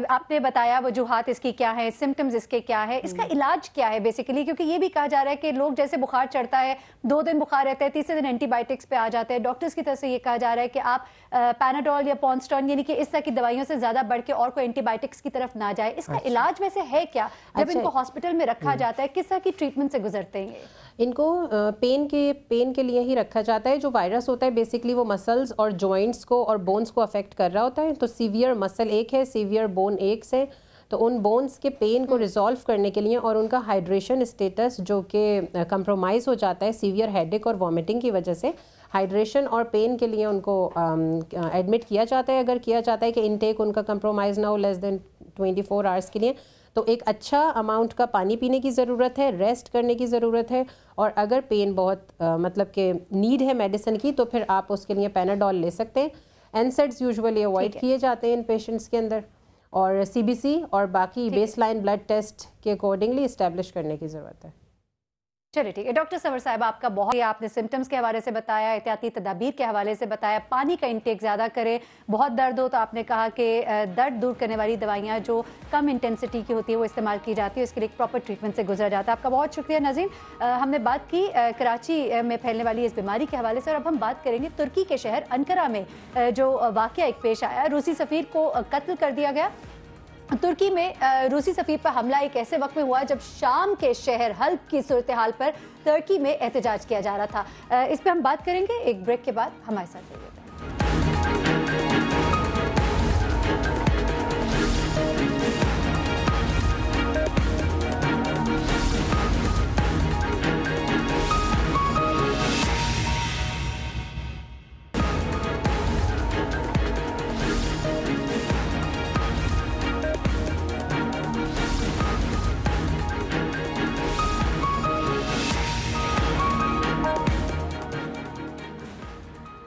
آپ نے بتایا وجوہات اس کی کیا ہے، سمٹمز اس کے کیا ہے، اس کا علاج کیا ہے بیسیکلی؟ کیونکہ یہ بھی کہا جا رہا ہے کہ لوگ جیسے بخار چڑھتا ہے 2 دن بخار رہتا ہے، تیسرے دن اینٹی بائیوٹکس پہ آ جاتے ہیں، ڈاکٹرز کی طرف سے یہ کہا جا رہا ہے کہ آپ پیناڈول یا پونسٹون یعنی کہ اس طرح کی دوائیوں سے زیادہ بڑھ کے اور کوئی اینٹی بائیوٹکس کی طرف نہ جائے، اس کا علاج ویسے ہے کیا؟ جب ان کو ہاسپٹل میں رکھا جاتا ہے کس طرح کی ٹریٹمنٹ سے گزرتے ہیں؟ ان کو پین کے لیے ہی رکھا جاتا ہے، جو وائرس ہوتا ہے بیسکلی وہ مسلز اور جوائنٹس کو اور بونز کو افیکٹ کر رہا ہوتا ہے، تو سیویئر مسل ایک ہے، سیویئر بون ایک سے، تو ان بونز کے پین کو ریزالو کرنے کے لیے اور ان کا ہائیڈریشن اسٹیٹس جو کہ کمپرومائز ہو جاتا ہے سیویئر ہیڈیک اور وامٹنگ کی وجہ سے، ہائیڈریشن اور پین کے لیے ان کو ایڈمٹ کیا جاتا ہے، اگر کیا جاتا ہے کہ انٹیک ان کا کمپرومائز نہ ہو لیس دین 24 آورس کے لیے، تو ایک اچھا اماؤنٹ کا پانی پینے کی ضرورت ہے، ریسٹ کرنے کی ضرورت ہے، اور اگر پین بہت مطلب کہ نیڈ ہے میڈیسن کی تو پھر آپ اس کے لیے پیناڈول لے سکتے ہیں۔ NSAIDs یوزولی اوائڈ کیے جاتے ہیں ان پیشنٹس کے اندر، اور CBC اور باقی بیس لائن بلڈ ٹیسٹ کے اکارڈنگلی اسٹیبلش کرنے کی ضرورت ہے۔ چلیے ٹھیک ہے ڈاکٹر سمر صاحب، آپ کا بہت آپ نے سمٹمز کے حوالے سے بتایا، احتیاطی تدابیر کے حوالے سے بتایا، پانی کا انٹیک زیادہ کرے، بہت درد ہو تو آپ نے کہا کہ درد دور کرنے والی دوائیاں جو کم انٹینسٹی کی ہوتی ہے وہ استعمال کی جاتی ہے، اس کے لیے ایک پراپر ٹریٹمنٹ سے گزرا جاتا ہے۔ آپ کا بہت شکریہ ناظرین، ہم نے بات کی کراچی میں پھیلنے والی اس بیماری کے حوالے سے، اور اب ہم بات کریں گے ترکی کے شہر انقرہ میں جو واقعہ ایک پیش آیا، روسی سفیر کو قتل کر دیا گیا तुर्की में रूसी सफीर पर हमला एक ऐसे वक्त में हुआ जब शाम के शहर हल्ब की सूरत-ए-हाल पर तुर्की में एहतजाज किया जा रहा था। इस पे हम बात करेंगे एक ब्रेक के बाद। हमारे साथ रहिए।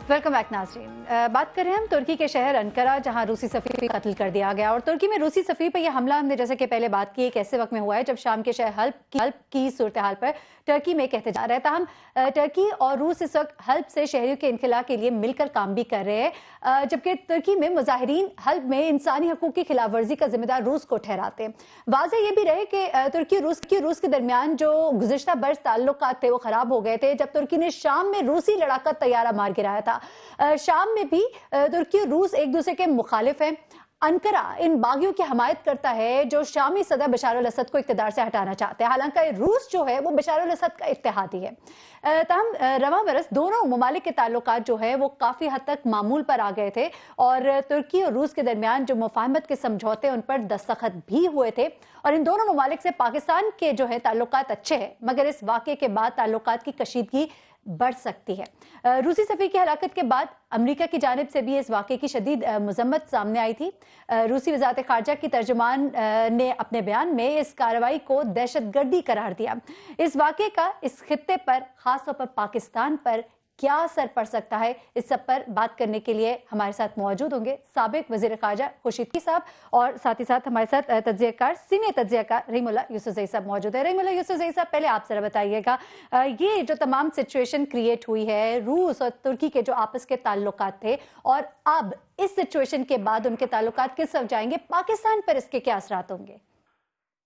वेलकम बैक नाज़रीन। बात कर रहे हैं हम तुर्की के शहर अंकारा जहां रूसी सफीर को कत्ल कर दिया गया। और तुर्की में रूसी सफीर पर यह हमला हमने जैसे कि पहले बात की एक ऐसे वक्त में हुआ है जब शाम के शहर हल्ब की सूरत-ए-हाल पर टर्की में एक एहतजाज रहता। हम टर्की और रूस इस वक्त हल्ब से शहरियों के इनखला के लिए मिलकर काम भी कर रहे हैं, जबकि तुर्की में मुजाहिरीन हल्ब में इंसानी हकूक की खिलाफ वर्जी का जिम्मेदार रूस को ठहराते हैं। वाज़ेह ये भी रहे कि तुर्की और रूस के दरमियान जो गुज़िश्ता बरस ताल्लुकात थे वो खराब हो गए थे जब तुर्की ने शाम में रूसी लड़ाका तैयारा मार गिराया था। शाम में भी तुर्की और रूस एक दूसरे के मुखालिफ हैं। अंकारा इन बागियों की हमायत करता है जो शामी सदर बशार अल असद को इक़्तिदार से हटाना चाहते हैं। हालांकि रूस जो है वो बशार अल असद का इत्तेहादी है। तमाम रवां बरस दोनों ममालिक के ताल्लुकात जो है वो काफ़ी हद तक मामूल पर आ गए थे और तुर्की और रूस के दरमियान जो मुफाहमत के समझौते उन पर दस्तखत भी हुए थे और इन दोनों ममालिक से पाकिस्तान के जो है ताल्लुकात अच्छे हैं, मगर इस वाक़े के बाद ताल्लुकात की कशीदगी बढ़ सकती है। रूसी सफीर की हलाकत के बाद अमेरिका की जानिब से भी इस वाक़े की शदीद मज़म्मत सामने आई थी। रूसी वज़ारत ख़ारजा की तर्जुमान ने अपने बयान में इस कार्रवाई को दहशतगर्दी करार दिया। इस वाक़े का इस खित्ते पर, ख़ासतौर पर पाकिस्तान पर क्या असर पड़ सकता है, इस सब पर बात करने के लिए हमारे साथ मौजूद होंगे साबिक वज़ीर ख़ारजा खुर्शीद साहब और साथ ही साथ हमारे साथ तज्ज़ियाकार सीनियर तज्ज़ियाकार रहीमुल्लाह यूसुफ़ज़ई साहब मौजूद है। रहीमुल्लाह यूसुफ़ज़ई साहब, पहले आप ज़रा बताइएगा ये जो तमाम सिचुएशन क्रिएट हुई है, रूस और तुर्की के जो आपस के ताल्लुकात थे और अब इस सिचुएशन के बाद उनके ताल्लुकात किस तरफ जाएंगे, पाकिस्तान पर इसके क्या असरात होंगे?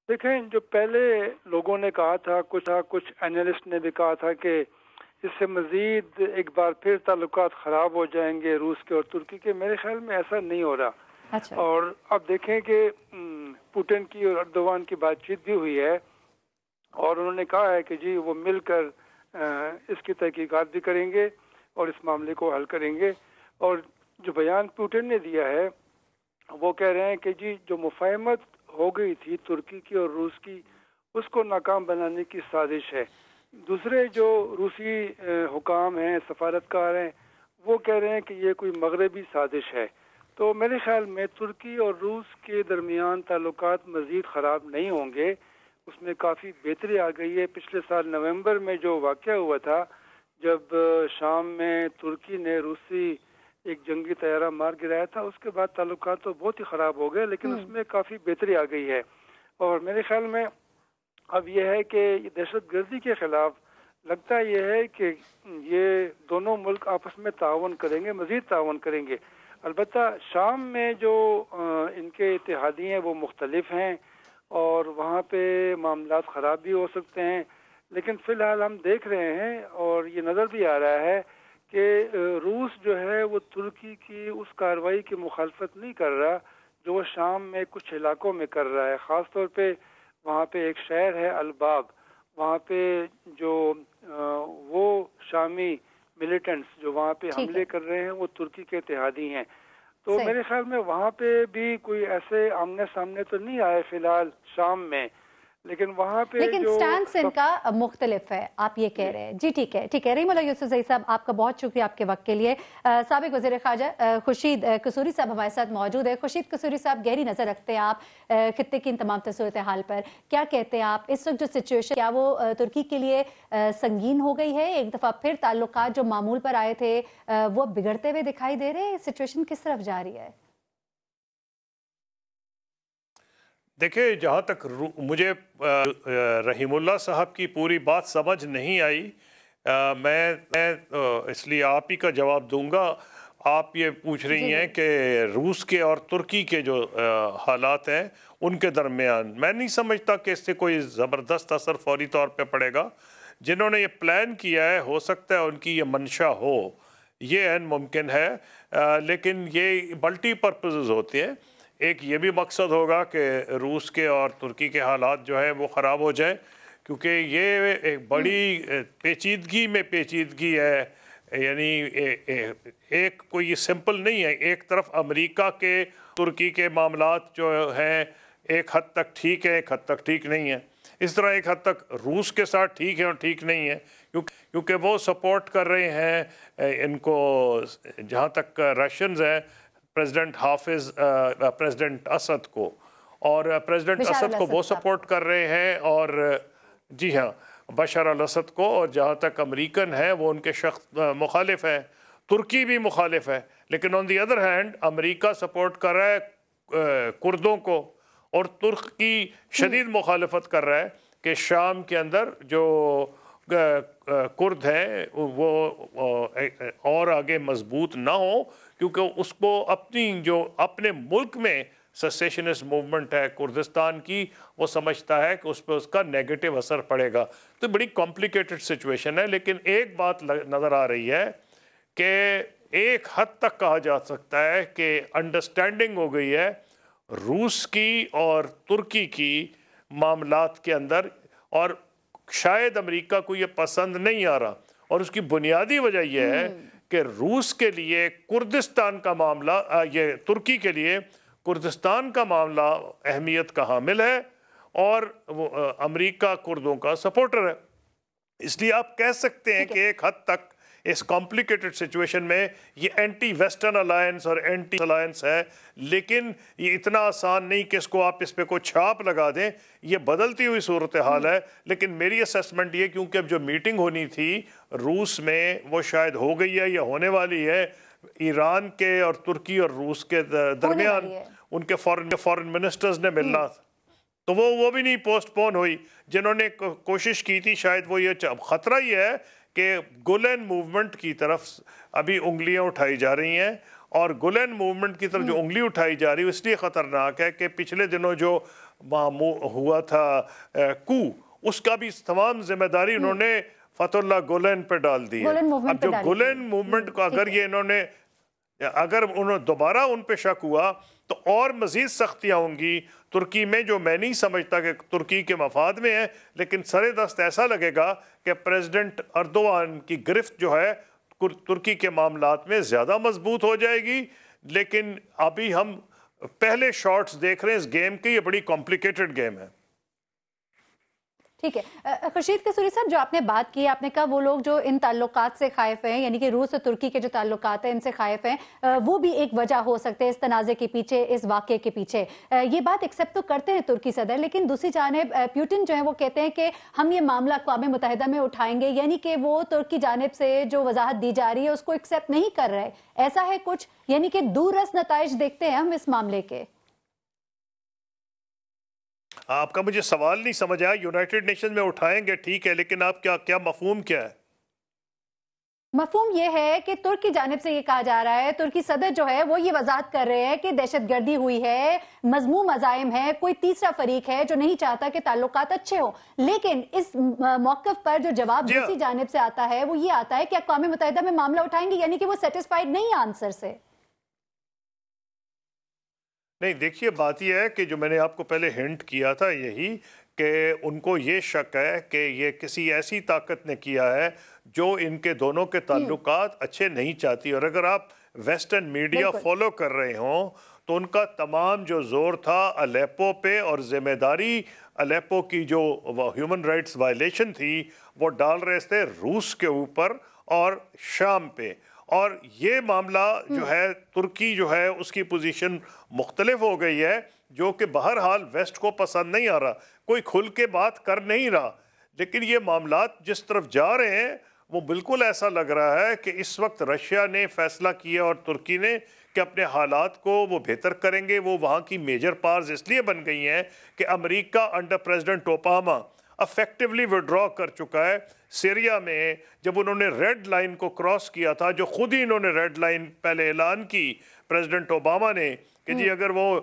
देखें, जो पहले लोगों ने कहा था, कुछ एनालिस्ट ने भी कहा था कि इससे मजीद एक बार फिर ताल्लुकात ख़राब हो जाएंगे रूस के और तुर्की के। मेरे ख्याल में ऐसा नहीं हो रहा। अच्छा। और अब देखें कि पुतिन की और अर्दोगान की बातचीत भी हुई है और उन्होंने कहा है कि जी वो मिलकर इसकी तहकीकात भी करेंगे और इस मामले को हल करेंगे। और जो बयान पुतिन ने दिया है वो कह रहे हैं कि जी जो मुफाहमत हो गई थी तुर्की की और रूस की, उसको नाकाम बनाने की साजिश है। दूसरे जो रूसी हुकाम हैं, सफारतकार हैं, वो कह रहे हैं कि ये कोई मगरबी साजिश है। तो मेरे ख्याल में तुर्की और रूस के दरमियान ताल्लुकात मज़ीद ख़राब नहीं होंगे, उसमें काफ़ी बेहतरी आ गई है। पिछले साल नवंबर में जो वाक़या हुआ था जब शाम में तुर्की ने रूसी एक जंगी तैयारा मार गिराया था, उसके बाद ताल्लुकात तो बहुत ही ख़राब हो गए, लेकिन उसमें काफ़ी बेहतरी आ गई है। और मेरे ख्याल में अब यह है कि दहशतगर्दी के खिलाफ लगता यह है कि ये दोनों मुल्क आपस में तावन करेंगे, मज़ीद तावन करेंगे। अलबत्ता शाम में जो इनके इत्तेहादी हैं वो मुख्तलिफ हैं और वहाँ पे मामलात ख़राब भी हो सकते हैं, लेकिन फ़िलहाल हम देख रहे हैं और ये नज़र भी आ रहा है कि रूस जो है वो तुर्की की उस कार्रवाई की मुखालफत नहीं कर रहा जो वो शाम में कुछ इलाकों में कर रहा है। ख़ास तौर पे वहाँ पे एक शहर है अलबाब, वहाँ पे जो वो शामी मिलिटेंट्स जो वहाँ पे हमले कर रहे हैं वो तुर्की के इत्तेहादी हैं। तो मेरे ख्याल में वहाँ पे भी कोई ऐसे आमने सामने तो नहीं आए फिलहाल शाम में, लेकिन वहाँ पे लेकिन स्टैंस इनका मुख्तलिफ है, आप ये कह रहे हैं। जी ठीक है, ठीक है। रहीमुल्लाह यूसुफ़ज़ई साहब, आपका बहुत शुक्रिया आपके वक्त के लिए। साबिक वज़ीर ख़ारजा खुर्शीद कसूरी साहब हमारे साथ मौजूद है। खुर्शीद कसूरी साहब, गहरी नज़र रखते हैं आप खित्ते की इन तमाम सूरत हाल पर, क्या कहते हैं आप? इस वक्त जो सिचुएशन क्या वो तुर्की के लिए संगीन हो गई है? एक दफ़ा फिर ताल्लुकात जो मामूल पर आए थे वो बिगड़ते हुए दिखाई दे रहे हैं? सिचुएशन किस तरफ जा रही है? देखिए, जहाँ तक मुझे रहीमुल्लाह साहब की पूरी बात समझ नहीं आई, मैं इसलिए आप ही का जवाब दूंगा। आप ये पूछ रही हैं कि रूस के और तुर्की के जो हालात हैं उनके दरमियान, मैं नहीं समझता कि इससे कोई ज़बरदस्त असर फौरी तौर पे पड़ेगा। जिन्होंने ये प्लान किया है हो सकता है उनकी ये मंशा हो, ये मुमकिन है, लेकिन ये मल्टीपर्पज़ होते हैं। ایک یہ بھی مقصد ہوگا کہ روس کے اور ترکی کے حالات جو ہے وہ خراب ہو جائے، کیونکہ یہ ایک بڑی پیچیدگی میں پیچیدگی ہے، یعنی ایک کوئی سمپل نہیں ہے۔ ایک طرف امریکہ کے ترکی کے معاملات جو ہیں ایک حد تک ٹھیک ہے، ایک حد تک ٹھیک نہیں ہے، اس طرح ایک حد تک روس کے ساتھ ٹھیک ہے اور ٹھیک نہیں ہے، کیونکہ وہ سپورٹ کر رہے ہیں ان کو، جہاں تک رشینز ہیں پریزیڈنٹ اسد کو، اور پریزیڈنٹ اسد کو وہ سپورٹ کر رہے ہیں، اور جی ہاں بشار الاسد کو، اور جہاں تک امریکن ہیں وہ ان کے شخص مخالف ہیں، ترکی بھی مخالف ہے، لیکن آن دی ادر ہینڈ امریکہ سپورٹ کر رہا ہے کردوں کو، اور ترکی شدید مخالفت کر رہا ہے کہ شام کے اندر جو کرد ہیں وہ اور آگے مضبوط نہ ہو، کیونکہ اس کو اپنے ملک میں سیسیشنسٹ موومنٹ ہے کردستان کی، وہ سمجھتا ہے کہ اس پہ اس کا نیگیٹو اثر پڑے گا۔ تو بڑی کمپلیکیٹڈ سچویشن ہے، لیکن ایک بات نظر آ رہی ہے کہ ایک حد تک کہا جا سکتا ہے کہ انڈرسٹینڈنگ ہو گئی ہے روس کی اور ترکی کی معاملات کے اندر، اور شاید امریکہ کو یہ پسند نہیں آ رہا، اور اس کی بنیادی وجہ یہ ہے کہ روس کے لیے کردستان کا معاملہ، یہ ترکی کے لیے کردستان کا معاملہ اہمیت کا حامل ہے، اور امریکہ کردوں کا سپورٹر ہے۔ اس لیے آپ کہہ سکتے ہیں کہ ایک حد تک اس کمپلیکیٹڈ سچویشن میں یہ اینٹی ویسٹرن الائنس اور اینٹی الائنس ہے، لیکن یہ اتنا آسان نہیں کہ اس کو آپ اس پہ کوئی چھاپ لگا دیں، یہ بدلتی ہوئی صورتحال ہے۔ لیکن میری اسیسمنٹ یہ، کیونکہ اب جو میٹنگ ہونی تھی روس میں وہ شاید ہو گئی ہے یا ہونے والی ہے، ایران کے اور ترکی اور روس کے درمیان ان کے فارن منسٹرز نے ملنا تھا، تو وہ بھی نہیں پوسٹ پون ہوئی۔ جنہوں نے کوشش کی تھی، شاید وہ یہ خطرہ یہ ہے کہ گولین موومنٹ کی طرف ابھی انگلیاں اٹھائی جا رہی ہیں، اور گولین موومنٹ کی طرف جو انگلی اٹھائی جا رہی ہے اس لیے خطرناک ہے کہ پچھلے دنوں جو ہوا تھا کو، اس کا بھی تمام ذمہ داری انہوں نے فتح اللہ گولین پہ ڈال دی ہے۔ اب جو گولین موومنٹ کو اگر انہوں دوبارہ ان پہ شک ہوا تو اور مزید سختیاں ہوں گی ترکی میں، جو میں نہیں سمجھتا کہ ترکی کے مفاد میں ہے، لیکن سر دست ایسا لگے گا کہ پریزیڈنٹ اردوغان کی گرفت جو ہے ترکی کے معاملات میں زیادہ مضبوط ہو جائے گی۔ لیکن ابھی ہم پہلے شارٹس دیکھ رہے ہیں اس گیم کے، یہ بڑی کمپلیکیٹڈ گیم ہے۔ ٹھیک ہے خورشید قصوری صاحب، جو آپ نے بات کی، آپ نے کہا وہ لوگ جو ان تعلقات سے خائف ہیں، یعنی کہ روس اور ترکی کے جو تعلقات ہیں ان سے خائف ہیں، وہ بھی ایک وجہ ہو سکتے ہیں اس تنازع کے پیچھے، اس واقعے کے پیچھے۔ یہ بات ایکسیپٹ تو کرتے ہیں ترکی صدر، لیکن دوسری جانب پیوٹن جو ہیں وہ کہتے ہیں کہ ہم یہ معاملہ اقوام متحدہ میں اٹھائیں گے، یعنی کہ وہ ترکی جانب سے جو وضاحت دی جا رہی ہے اس کو ایکسیپٹ نہیں کر رہے۔ ایسا ہے کچھ، یعنی کہ دور رس نتائج دیکھتے ہیں ہم اس معاملے کے۔ آپ کا مجھے سوال نہیں سمجھ آیا۔ یونائٹڈ نیشن میں اٹھائیں گے ٹھیک ہے، لیکن آپ کیا مفہوم کیا ہے؟ مفہوم یہ ہے کہ ترکی جانب سے یہ کہا جا رہا ہے، ترکی صدر جو ہے وہ یہ وضاحت کر رہے ہیں کہ دہشت گردی ہوئی ہے، مذموم عزائم ہے، کوئی تیسرا فریق ہے جو نہیں چاہتا کہ تعلقات اچھے ہوں، لیکن اس موقف پر جو جواب دوسری جانب سے آتا ہے وہ یہ آتا ہے کہ اقوام متحدہ میں معاملہ اٹھائیں گے، یعنی کہ وہ سیٹسفائیڈ نہیں ہے آنسر سے۔ نہیں دیکھیے، بات یہ ہے کہ جو میں نے آپ کو پہلے ہنٹ کیا تھا یہی کہ ان کو یہ شک ہے کہ یہ کسی ایسی طاقت نے کیا ہے جو ان کے دونوں کے تعلقات اچھے نہیں چاہتی، اور اگر آپ ویسٹرن میڈیا فالو کر رہے ہوں تو ان کا تمام جو زور تھا الیپو پہ، اور ذمہ داری الیپو کی جو ہیومن رائٹس وائلیشن تھی وہ ڈال رہے تھے روس کے اوپر اور شام پہ، اور یہ معاملہ جو ہے ترکی جو ہے اس کی پوزیشن مختلف ہو گئی ہے، جو کہ بہرحال ویسٹ کو پسند نہیں آ رہا، کوئی کھل کے بات کر نہیں رہا، لیکن یہ معاملات جس طرف جا رہے ہیں وہ بالکل ایسا لگ رہا ہے کہ اس وقت رشیا نے فیصلہ کیا اور ترکی نے کہ اپنے حالات کو وہ بہتر کریں گے۔ وہ وہاں کی میجر پاورز اس لیے بن گئی ہیں کہ امریکہ under president Obama effectively withdraw کر چکا ہے۔ سیریا میں جب انہوں نے ریڈ لائن کو کراس کیا تھا، جو خود ہی انہوں نے ریڈ لائن پہلے اعلان کی پریزیڈنٹ اوباما نے کہ جی اگر وہ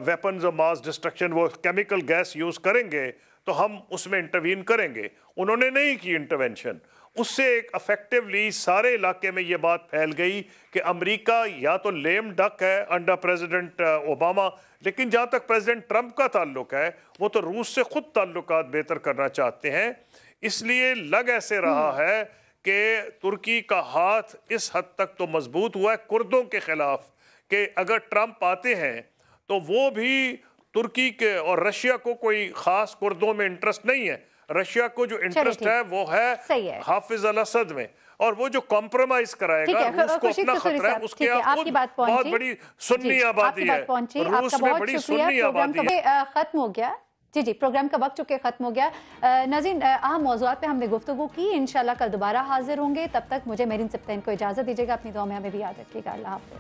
ویپنز آف ماس ڈسٹرکشن، وہ کیمیکل گیس یوز کریں گے تو ہم اس میں انٹروین کریں گے، انہوں نے نہیں کی انٹرونشن۔ اس سے ایک افیکٹولی سارے علاقے میں یہ بات پھیل گئی کہ امریکہ یا تو لیم ڈک ہے انڈر پریزیڈنٹ اوباما، لیکن جہاں تک پریزیڈنٹ ٹرمپ کا تعلق ہے وہ تو روس سے خود تعلقات بہتر کرنا چاہتے ہیں. اس لیے لگ ایسے رہا ہے کہ ترکی کا ہاتھ اس حد تک تو مضبوط ہوا ہے کردوں کے خلاف کہ اگر ٹرمپ آتے ہیں تو وہ بھی ترکی کے اور رشیا کو کوئی خاص کردوں میں انٹرسٹ نہیں ہے. رشیا کو جو انٹرسٹ ہے وہ ہے حافظ الاسد میں، اور وہ جو کمپرومائز کرائے گا روس کو اپنا خطرہ ہے. اس کے خود بہت بڑی سنی آبادی ہے، روس میں بڑی سنی آبادی ہے. ختم ہو گیا جی پروگرام کا وقت چکے ختم ہو گیا. ناظرین اہم موضوعات پہ ہم نے گفتگو کی، انشاءاللہ کل دوبارہ حاضر ہوں گے. تب تک مجھے میرین سبطین کو اجازت دیجیے گا. اپنی دعا میں ہمیں بھی یاد رکھیے گا. اللہ حافظ.